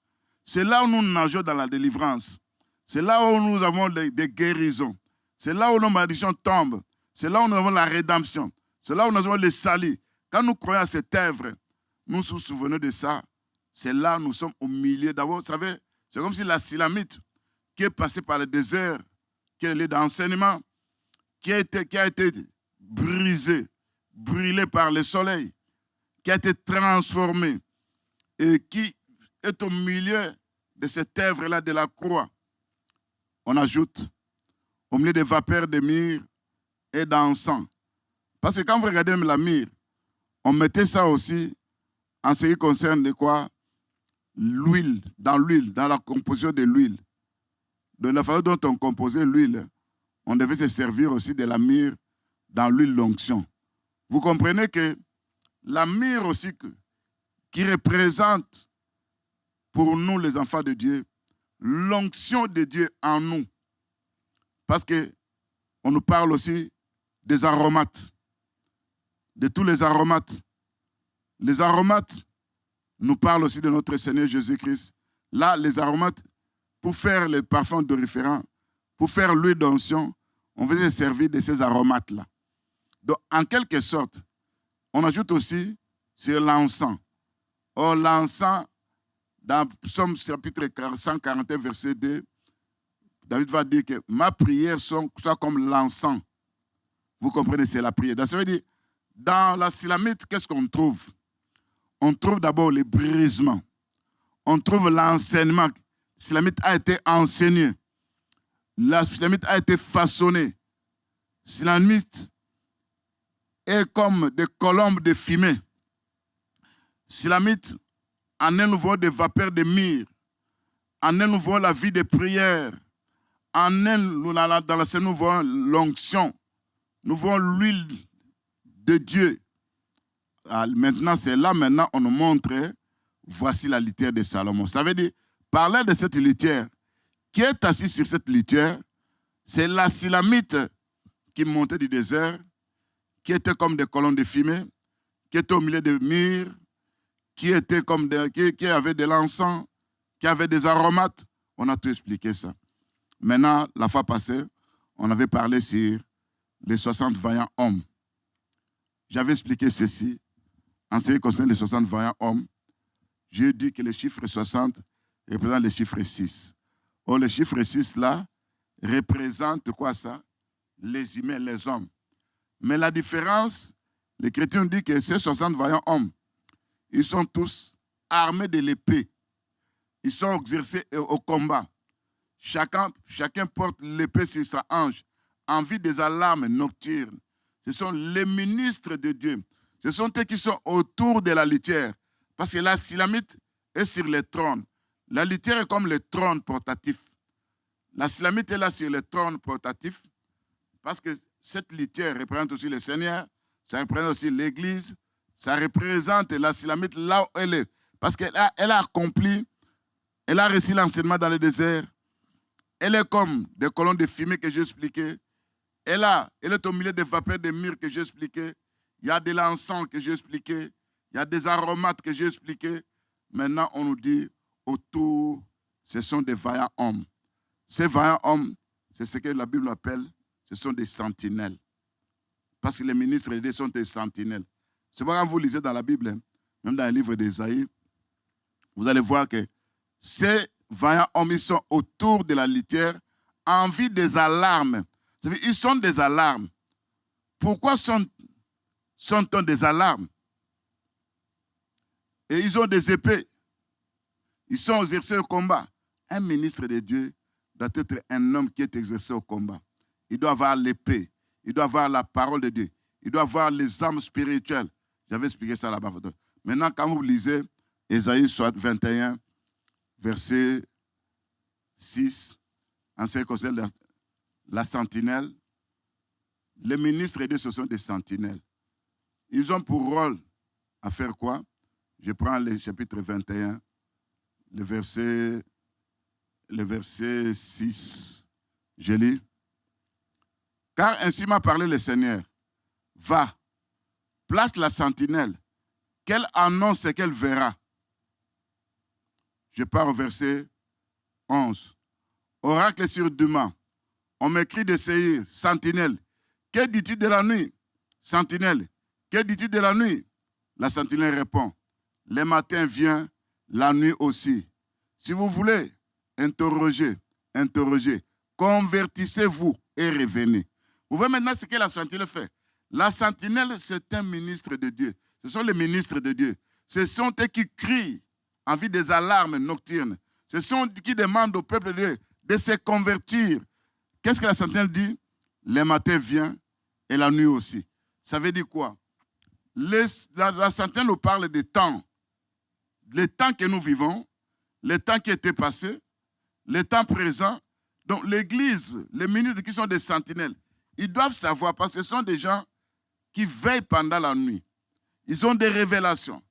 C'est là où nous nageons dans la délivrance. C'est là où nous avons des guérisons. C'est là où nos malédictions tombent. C'est là où nous avons la rédemption. C'est là où nous avons le salut. Quand nous croyons à cette œuvre, nous nous souvenons de ça. C'est là où nous sommes au milieu. D'abord, vous savez, c'est comme si la Silamite qui est passée par le désert, qui est d'enseignement, qui a été brisée, brûlée par le soleil, qui a été transformée et qui est au milieu de cette œuvre-là de la croix. On ajoute au milieu des vapeurs de myrrhe et d'encens. Parce que quand vous regardez la myrrhe, on mettait ça aussi en ce qui concerne de quoi? L'huile, dans la composition de l'huile. De la façon dont on composait l'huile, on devait se servir aussi de la myrrhe dans l'huile d'onction. Vous comprenez que la myrrhe aussi qui représente pour nous les enfants de Dieu, l'onction de Dieu en nous. Parce qu'on nous parle aussi des aromates, de tous les aromates. Les aromates nous parlent aussi de notre Seigneur Jésus-Christ. Là, les aromates, pour faire les parfums doriférants, pour faire l'huile d'onction, on faisait servir de ces aromates-là. Donc, en quelque sorte, on ajoute aussi sur l'encens. Or, l'encens, dans Psaume chapitre 141, verset 2, David va dire que ma prière soit comme l'encens. Vous comprenez, c'est la prière. Donc, ça veut dire, dans la Silamite, qu'est-ce qu'on trouve? On trouve d'abord les brisements. On trouve l'enseignement. La Silamite a été enseignée. La Silamite a été façonnée. La Silamite est comme des colombes de fumée. Silamite, en elle, nous voyons des vapeurs de myrrhe. En elle, nous voyons la vie de prière. En elle, dans la scène, nous voyons l'onction. Nous voyons l'huile de Dieu. Alors, maintenant, c'est là, maintenant, on nous montre, voici la litière de Salomon. Ça veut dire, parler de cette litière, qui est assis sur cette litière, c'est la Silamite qui montait du désert, qui était comme des colonnes de fumée, qui était au milieu de myrrhe, qui avait de l'encens, qui avait des aromates. On a tout expliqué ça. Maintenant, la fois passée, on avait parlé sur les 60 vaillants hommes. J'avais expliqué ceci. En ce qui concerne les 60 vaillants hommes, j'ai dit que le chiffre 60 représente le chiffre 6. Or, le chiffre 6 là représente quoi ça? Les humains, les hommes. Mais la différence, les chrétiens disent que ces 60 vaillants hommes, ils sont tous armés de l'épée. Ils sont exercés au combat. Chacun porte l'épée sur sa hanche en vue des alarmes nocturnes. Ce sont les ministres de Dieu. Ce sont eux qui sont autour de la litière. Parce que la Silamite est sur le trône. La litière est comme le trône portatif. La Silamite est là sur le trône portatif. Parce que cette litière représente aussi le Seigneur. Ça représente aussi l'Église. Ça représente la Silamite là où elle est. Parce qu'elle a accompli, elle a reçu l'enseignement dans le désert. Elle est comme des colonnes de fumée que j'ai expliqué. Elle est au milieu des vapeurs de myrrhe que j'ai expliqué. Il y a de l'encens que j'ai expliqué. Il y a des aromates que j'ai expliqué. Maintenant, on nous dit, autour, ce sont des vaillants hommes. Ces vaillants hommes, c'est ce que la Bible appelle, ce sont des sentinelles. Parce que les ministres de Dieu sont des sentinelles. C'est pourquoi quand vous lisez dans la Bible, même dans le livre d'Ésaïe, vous allez voir que ces vaillants hommes, ils sont autour de la litière en vue des alarmes. Ils sont des alarmes. Pourquoi sont-ils des alarmes? Et ils ont des épées. Ils sont exercés au combat. Un ministre de Dieu doit être un homme qui est exercé au combat. Il doit avoir l'épée. Il doit avoir la parole de Dieu. Il doit avoir les armes spirituelles. J'avais expliqué ça là-bas. Maintenant, quand vous lisez Ésaïe 21, verset 6, en ce qui concerne la sentinelle, les ministres de Dieu, ce sont des sentinelles. Ils ont pour rôle à faire quoi? Je prends le chapitre 21, le verset 6. Je lis. Car ainsi m'a parlé le Seigneur. Va, place la sentinelle, qu'elle annonce ce qu'elle verra. Je pars au verset 11. Oracle sur demain. On m'écrit de Séhir, sentinelle. Que dis-tu de la nuit? Sentinelle. Que dis-tu de la nuit? La sentinelle répond. Le matin vient, la nuit aussi. Si vous voulez, interrogez. Convertissez-vous et revenez. Vous voyez maintenant ce que la sentinelle fait. La sentinelle, c'est un ministre de Dieu. Ce sont les ministres de Dieu. Ce sont eux qui crient en vue des alarmes nocturnes. Ce sont eux qui demandent au peuple de Dieu de se convertir. Qu'est-ce que la sentinelle dit? Le matin vient et la nuit aussi. Ça veut dire quoi? La sentinelle nous parle des temps. Les temps que nous vivons, les temps qui étaient passés, les temps présents. Donc l'Église, les ministres qui sont des sentinelles, ils doivent savoir parce que ce sont des gens qui veillent pendant la nuit. Ils ont des révélations.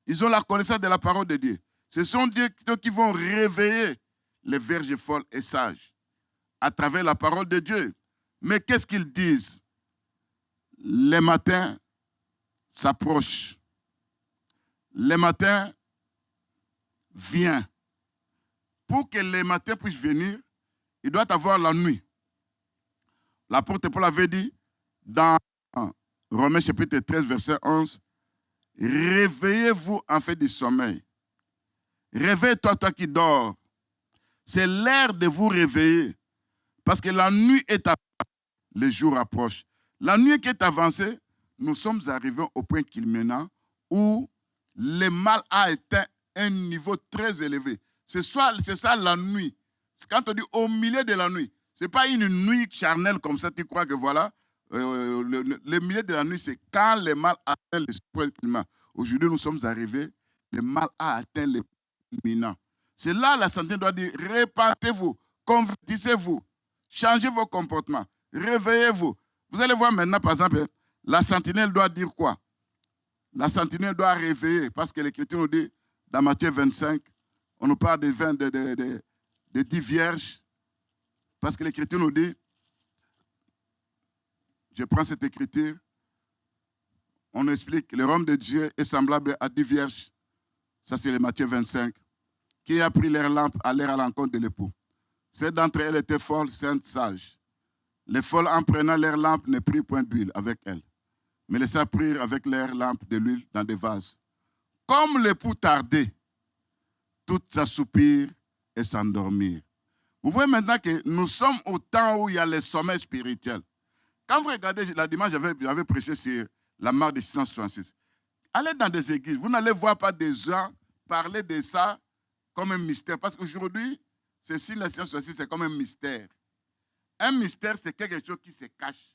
Ils ont la connaissance de la parole de Dieu. Ce sont Dieu qui vont réveiller les vierges folles et sages à travers la parole de Dieu. Mais qu'est-ce qu'ils disent? Les matins s'approchent. Le matin vient. Pour que le matin puisse venir, il doit avoir la nuit. L'apôtre Paul avait dit dans Romains chapitre 13, verset 11, réveillez-vous en fait du sommeil. Réveille-toi, toi qui dors. C'est l'heure de vous réveiller. Parce que la nuit est avancée, le jour approche. La nuit qui est avancée, nous sommes arrivés au point culminant où le mal a atteint un niveau très élevé. C'est ça la nuit. Quand on dit au milieu de la nuit, ce n'est pas une nuit charnelle comme ça, tu crois que voilà. Le milieu de la nuit, c'est quand le mal atteint le point culminant. Aujourd'hui, nous sommes arrivés, le mal a atteint le point culminant. C'est là la santé doit dire, répentez-vous, convertissez-vous, changez vos comportements, réveillez-vous. Vous allez voir maintenant, par exemple, la sentinelle doit dire quoi? La sentinelle doit réveiller, parce que l'Écriture nous dit, dans Matthieu 25, on nous parle de 10 vierges, parce que l'Écriture nous dit, je prends cette Écriture, on explique, le royaume de Dieu est semblable à 10 vierges, ça c'est le Matthieu 25, qui a pris leur lampe à l'air à l'encontre de l'époux. Cette d'entre elles étaient folles, saintes, sages. Les folles, en prenant leur lampe, ne prirent point d'huile avec elles, mais les sages prirent avec leur lampe de l'huile dans des vases. Comme l'époux tardait, toutes s'assoupirent et s'endormirent. Vous voyez maintenant que nous sommes au temps où il y a le sommeil spirituel. Quand vous regardez, la dimanche, j'avais prêché sur la mort de 666. Allez dans des églises, vous n'allez voir pas des gens parler de ça comme un mystère. Parce qu'aujourd'hui, c'est 666, c'est comme un mystère. Un mystère, c'est quelque chose qui se cache,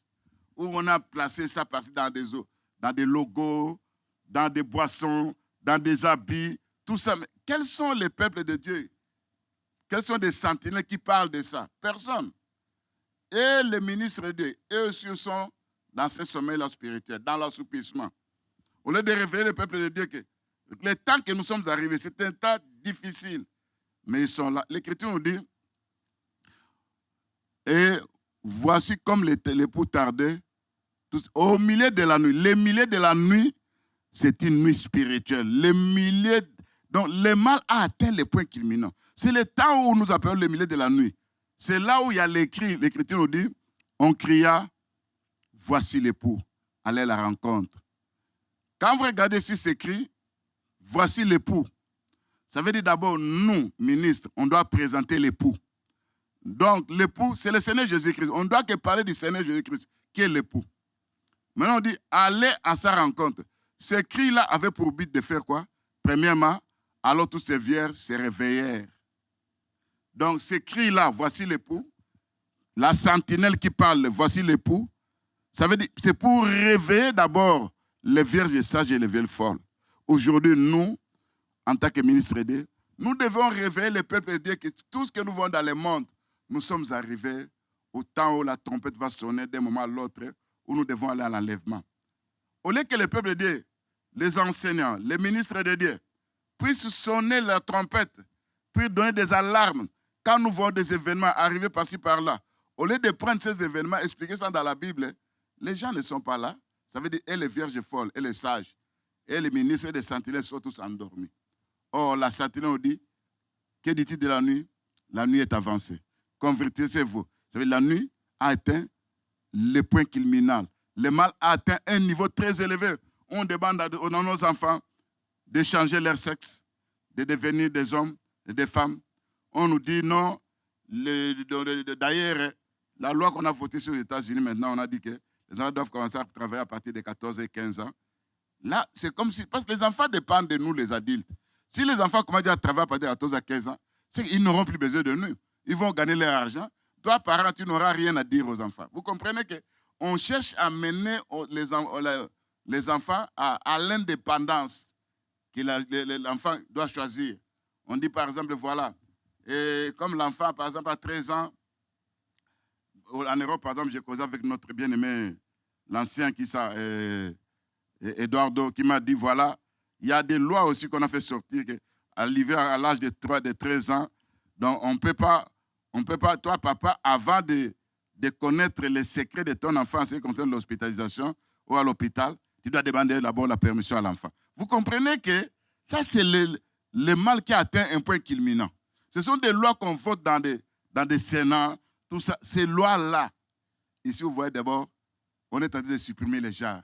où on a placé ça dans des logos, dans des boissons, dans des habits, tout ça. Mais quels sont les peuples de Dieu? Quels sont des sentinelles qui parlent de ça? Personne. Et les ministres de Dieu, eux aussi sont dans ce sommeil-là spirituel, dans l'assoupissement. Au lieu de réveiller le peuple de Dieu, que le temps que nous sommes arrivés, c'est un temps difficile. Mais ils sont là. L'Écriture nous dit, et voici comme l'époux tardait, au milieu de la nuit. Le milieu de la nuit, c'est une nuit spirituelle. Donc le mal a atteint le point culminant. C'est le temps où nous appelons le milieu de la nuit. C'est là où il y a l'écrit. L'Écriture nous dit, on cria, voici l'époux, allez à la rencontre. Quand vous regardez sur ces cris, voici l'époux. Ça veut dire d'abord, nous, ministres, on doit présenter l'époux. Donc, l'époux, c'est le Seigneur Jésus-Christ. On doit que parler du Seigneur Jésus-Christ, qui est l'époux. Maintenant, on dit, allez à sa rencontre. Ces cris-là avaient pour but de faire quoi? Premièrement, alors tous ces vierges se réveillèrent. Donc, ces cris-là, voici l'époux. La sentinelle qui parle, voici l'époux. Ça veut dire, c'est pour réveiller d'abord les vierges sages et les vierges folles. Aujourd'hui, nous, en tant que ministres de Dieu, nous devons réveiller le peuple de Dieu que tout ce que nous voyons dans le monde, nous sommes arrivés au temps où la trompette va sonner d'un moment à l'autre, où nous devons aller à l'enlèvement. Au lieu que le peuple de Dieu, les enseignants, les ministres de Dieu, puissent sonner la trompette, puissent donner des alarmes, quand nous voyons des événements arriver par-ci, par-là, au lieu de prendre ces événements, expliquer ça dans la Bible, les gens ne sont pas là. Ça veut dire, et les vierges folles, et les sages, et les ministres et les sentinelles sont tous endormis. Or, la sentinelle nous dit, que dit-il de la nuit? La nuit est avancée. Convertissez-vous. Ça veut dire, la nuit a atteint le point culminant. Le mal a atteint un niveau très élevé. On demande à nos enfants de changer leur sexe, de devenir des hommes et des femmes. On nous dit non. D'ailleurs, la loi qu'on a votée sur les États-Unis maintenant, on a dit que les enfants doivent commencer à travailler à partir de 14 et 15 ans. Là, c'est comme si, parce que les enfants dépendent de nous, les adultes. Si les enfants commencent à travailler à partir de 14 à 15 ans, c'est qu'ils n'auront plus besoin de nous. Ils vont gagner leur argent. Toi, parent, tu n'auras rien à dire aux enfants. Vous comprenez qu'on cherche à mener les enfants à l'indépendance que l'enfant doit choisir. On dit par exemple, voilà, et comme l'enfant, par exemple, à 13 ans, en Europe, par exemple, j'ai causé avec notre bien-aimé, l'ancien qui ça, Eduardo, qui m'a dit, voilà, il y a des lois aussi qu'on a fait sortir, à l'âge de 13 ans, donc on ne peut pas, toi, papa, avant de connaître les secrets de ton enfant, en ce qui concerne l'hospitalisation ou à l'hôpital, tu dois demander d'abord la permission à l'enfant. Vous comprenez que ça, c'est le mal qui a atteint un point culminant. Ce sont des lois qu'on vote dans des sénats, tout ça. Ces lois-là, ici, vous voyez d'abord, on est en train de supprimer les genres.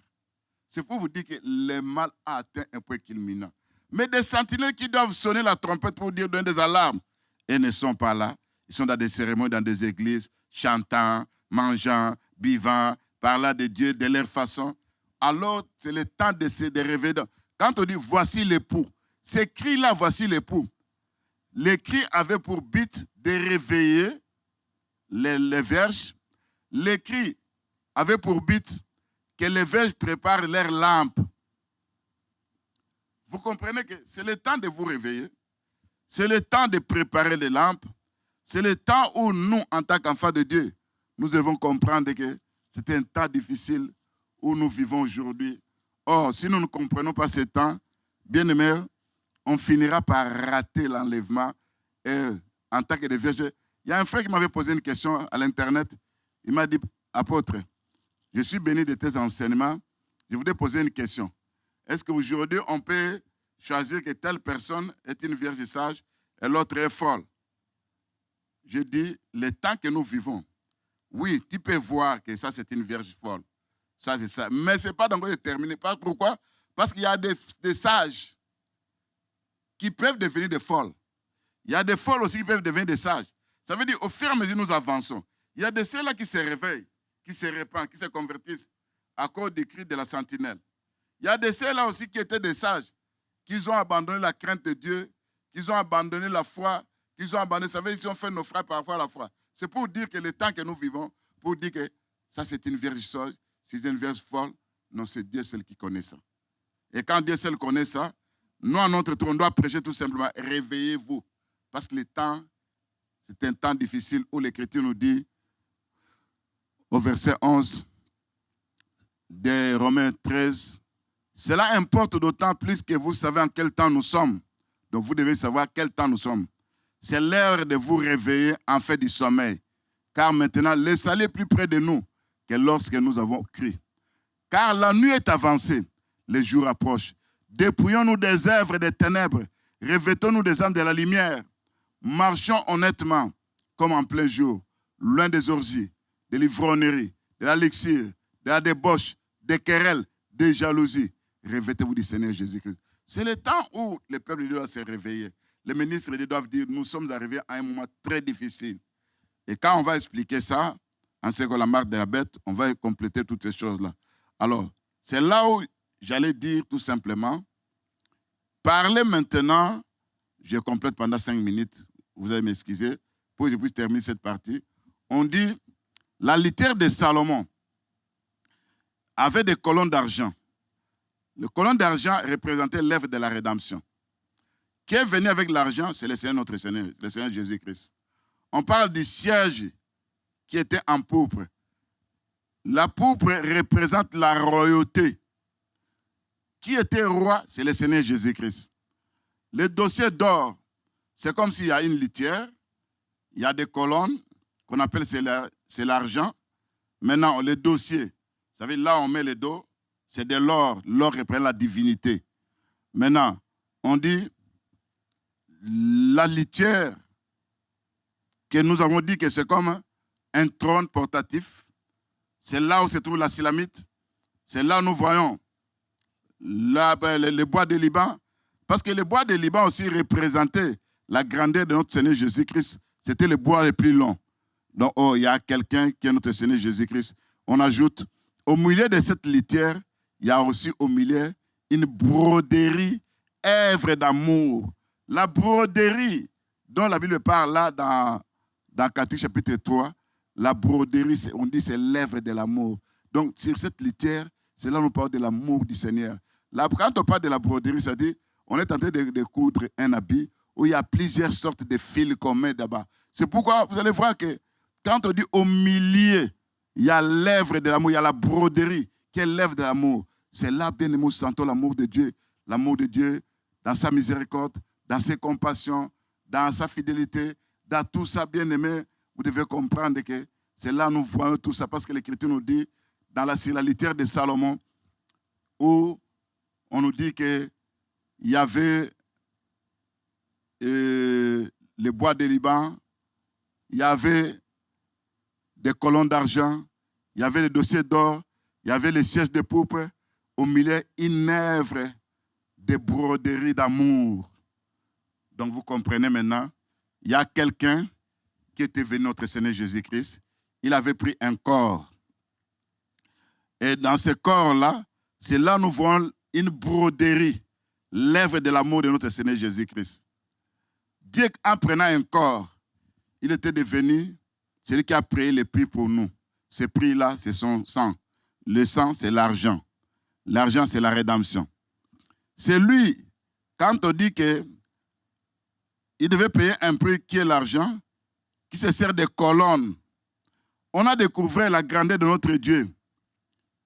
C'est pour vous dire que le mal a atteint un point culminant. Mais des sentinelles qui doivent sonner la trompette pour dire donner des alarmes, ils ne sont pas là. Ils sont dans des cérémonies, dans des églises, chantant, mangeant, buvant, parlant de Dieu de leur façon. Alors, c'est le temps de se réveiller. Quand on dit voici l'époux, ces cris-là, voici l'époux. Les cris avaient pour but de réveiller les vierges. Les cris avaient pour but que les vierges préparent leurs lampes. Vous comprenez que c'est le temps de vous réveiller. C'est le temps de préparer les lampes. C'est le temps où nous, en tant qu'enfants de Dieu, nous devons comprendre que c'est un temps difficile où nous vivons aujourd'hui. Or, si nous ne comprenons pas ce temps, bien aimés, on finira par rater l'enlèvement. Et en tant que des vierges, il y a un frère qui m'avait posé une question à l'Internet. Il m'a dit, apôtre, je suis béni de tes enseignements. Je voudrais poser une question. Est-ce qu'aujourd'hui, on peut choisir que telle personne est une vierge sage et l'autre est folle? Je dis, le temps que nous vivons, oui, tu peux voir que ça, c'est une vierge folle. Ça, c'est ça. Mais ce n'est pas d'encore déterminé. Pourquoi? Parce qu'il y a des sages qui peuvent devenir des folles. Il y a des folles aussi qui peuvent devenir des sages. Ça veut dire, au fur et à mesure que nous avançons, il y a de ceux-là qui se réveillent, qui se répandent, qui se convertissent à cause des cris de la sentinelle. Il y a de ceux-là aussi qui étaient des sages, qui ont abandonné la crainte de Dieu, qui ont abandonné la foi, qui ont abandonné, vous savez, ils ont fait naufrage par rapport à la foi. C'est pour dire que le temps que nous vivons, pour dire que ça c'est une vierge sage, c'est une vierge folle. Non, c'est Dieu seul qui connaît ça. Et quand Dieu seul connaît ça, nous, à notre tour, on doit prêcher tout simplement, réveillez-vous. Parce que le temps, c'est un temps difficile où l'Écriture nous dit, au verset 11 de Romains 13, cela importe d'autant plus que vous savez en quel temps nous sommes. Donc vous devez savoir quel temps nous sommes. C'est l'heure de vous réveiller en fait du sommeil. Car maintenant, le salut est plus près de nous que lorsque nous avons cru. Car la nuit est avancée, le jour approche. Dépouillons-nous des œuvres des ténèbres, revêtons-nous des âmes de la lumière. Marchons honnêtement, comme en plein jour, loin des orgies, de l'ivrognerie, de la luxure, de la débauche, des querelles, des jalousies. Revêtez-vous du Seigneur Jésus-Christ. C'est le temps où le peuple de Dieu doit se réveiller. Les ministres de Dieu doivent dire, nous sommes arrivés à un moment très difficile. Et quand on va expliquer ça, en ce que la marque de la bête, on va compléter toutes ces choses-là. Alors, c'est là où j'allais dire tout simplement, parlez maintenant, je complète pendant 5 minutes, vous allez m'excuser, pour que je puisse terminer cette partie. On dit, la litière de Salomon avait des colonnes d'argent. Le colonne d'argent représentait l'œuvre de la rédemption. Qui est venu avec l'argent? C'est le Seigneur, notre Seigneur, le Seigneur Jésus-Christ. On parle du siège qui était en pourpre. La pourpre représente la royauté. Qui était roi? C'est le Seigneur Jésus-Christ. Le dossier d'or, c'est comme s'il y a une litière, il y a des colonnes qu'on appelle c'est l'argent. Maintenant, le dossier, vous savez, là on met le dos, c'est de l'or. L'or représente la divinité. Maintenant, on dit la litière, que nous avons dit que c'est comme un trône portatif. C'est là où se trouve la Silamite. C'est là où nous voyons le bois de Liban. Parce que le bois de Liban aussi représentait la grandeur de notre Seigneur Jésus-Christ. C'était le bois le plus long. Donc, il y a quelqu'un qui est notre Seigneur Jésus-Christ. On ajoute, au milieu de cette litière, il y a aussi au milieu une broderie, œuvre d'amour. La broderie dont la Bible parle là dans Cantique chapitre 3, la broderie, on dit c'est l'œuvre de l'amour. Donc, sur cette litière, c'est là où on parle de l'amour du Seigneur. Là, quand on parle de la broderie, ça dit, on est en train de coudre un habit où il y a plusieurs sortes de fils qu'on met là-bas. C'est pourquoi vous allez voir que quand on dit au milieu, il y a l'œuvre de l'amour, il y a la broderie qui est l'œuvre de l'amour. C'est là, bien aimé, nous sentons l'amour de Dieu. L'amour de Dieu dans sa miséricorde, dans ses compassions, dans sa fidélité, dans tout ça, bien aimé. Vous devez comprendre que c'est là que nous voyons tout ça, parce que l'Écriture nous dit, dans la litière de Salomon, où on nous dit qu'il y avait le bois de Liban, il y avait des colonnes d'argent, il y avait les dossiers d'or, il y avait les sièges de pourpre, au milieu, une œuvre de broderie d'amour. Donc vous comprenez maintenant, il y a quelqu'un qui était venu, notre Seigneur Jésus-Christ, il avait pris un corps. Et dans ce corps-là, c'est là que nous voyons une broderie, l'œuvre de l'amour de notre Seigneur Jésus-Christ. Dieu, en prenant un corps, il était devenu celui qui a payé le prix pour nous. Ce prix-là, c'est son sang. Le sang, c'est l'argent. L'argent, c'est la rédemption. C'est lui, quand on dit qu'il devait payer un prix qui est l'argent, qui se sert de colonnes. On a découvert la grandeur de notre Dieu,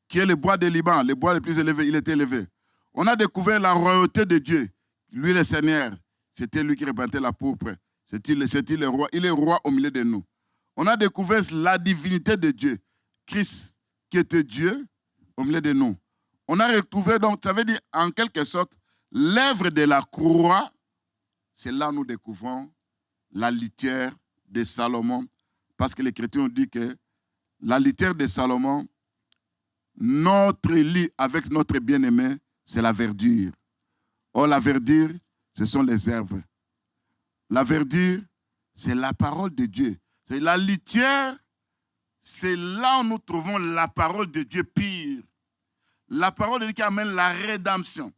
qui est le bois de Liban, le bois le plus élevé, il était élevé. On a découvert la royauté de Dieu. Lui, le Seigneur, c'était lui qui représentait la pourpre. C'était le roi. Il est roi au milieu de nous. On a découvert la divinité de Dieu. Christ, qui était Dieu, au milieu de nous. On a retrouvé, donc, ça veut dire, en quelque sorte, l'œuvre de la croix. C'est là où nous découvrons la litière de Salomon. Parce que l'Écriture nous dit que la litière de Salomon, notre lit avec notre bien-aimé, c'est la verdure. Or, la verdure, ce sont les herbes. La verdure, c'est la parole de Dieu. C'est la litière, c'est là où nous trouvons la parole de Dieu pire. La parole de Dieu qui amène la rédemption.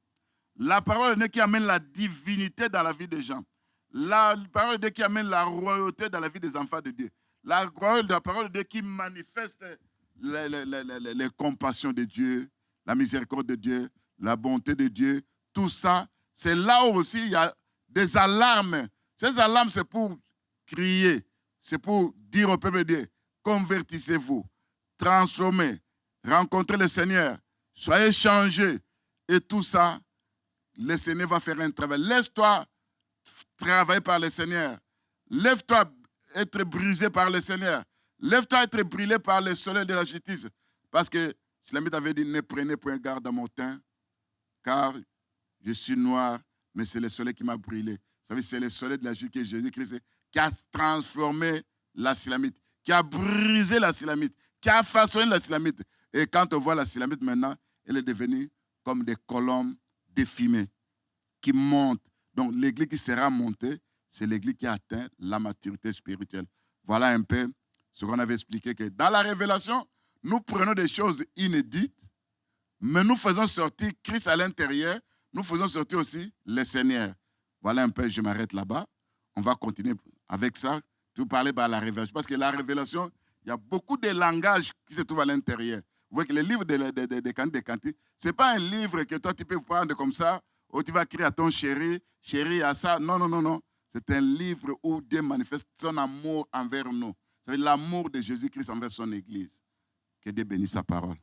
La parole de Dieu qui amène la divinité dans la vie des gens. La parole de Dieu qui amène la royauté dans la vie des enfants de Dieu. la parole de Dieu qui manifeste les compassions de Dieu, la miséricorde de Dieu, la bonté de Dieu, tout ça, c'est là où aussi il y a des alarmes. Ces alarmes, c'est pour crier, c'est pour dire au peuple de Dieu, convertissez-vous, transformez, rencontrez le Seigneur, soyez changés. Et tout ça, le Seigneur va faire un travail. Laisse-toi travailler par le Seigneur. Lève-toi être brisé par le Seigneur. Lève-toi être brûlé par le soleil de la justice. Parce que Slamite avait dit, ne prenez point garde à mon teint, car je suis noir, mais c'est le soleil qui m'a brûlé. Vous savez, c'est le soleil de la justice que Jésus-Christ qui a transformé la Slamite, qui a brisé la Slamite, qui a façonné la Slamite. Et quand on voit la Slamite maintenant, elle est devenue comme des colombes défumées qui montent. Donc l'église qui sera montée, c'est l'église qui a atteint la maturité spirituelle. Voilà un peu ce qu'on avait expliqué, que dans la révélation, nous prenons des choses inédites, mais nous faisons sortir Christ à l'intérieur, nous faisons sortir aussi le Seigneur. Voilà un peu, je m'arrête là-bas. On va continuer avec ça, tout parler par la révélation. Parce que la révélation, il y a beaucoup de langages qui se trouvent à l'intérieur. Vous voyez que le livre des Cantiques, ce n'est pas un livre que toi tu peux prendre comme ça, où tu vas crier à ton chéri, chéri à ça. Non, non, non, non. C'est un livre où Dieu manifeste son amour envers nous. C'est l'amour de Jésus-Christ envers son Église. Que Dieu bénisse sa parole.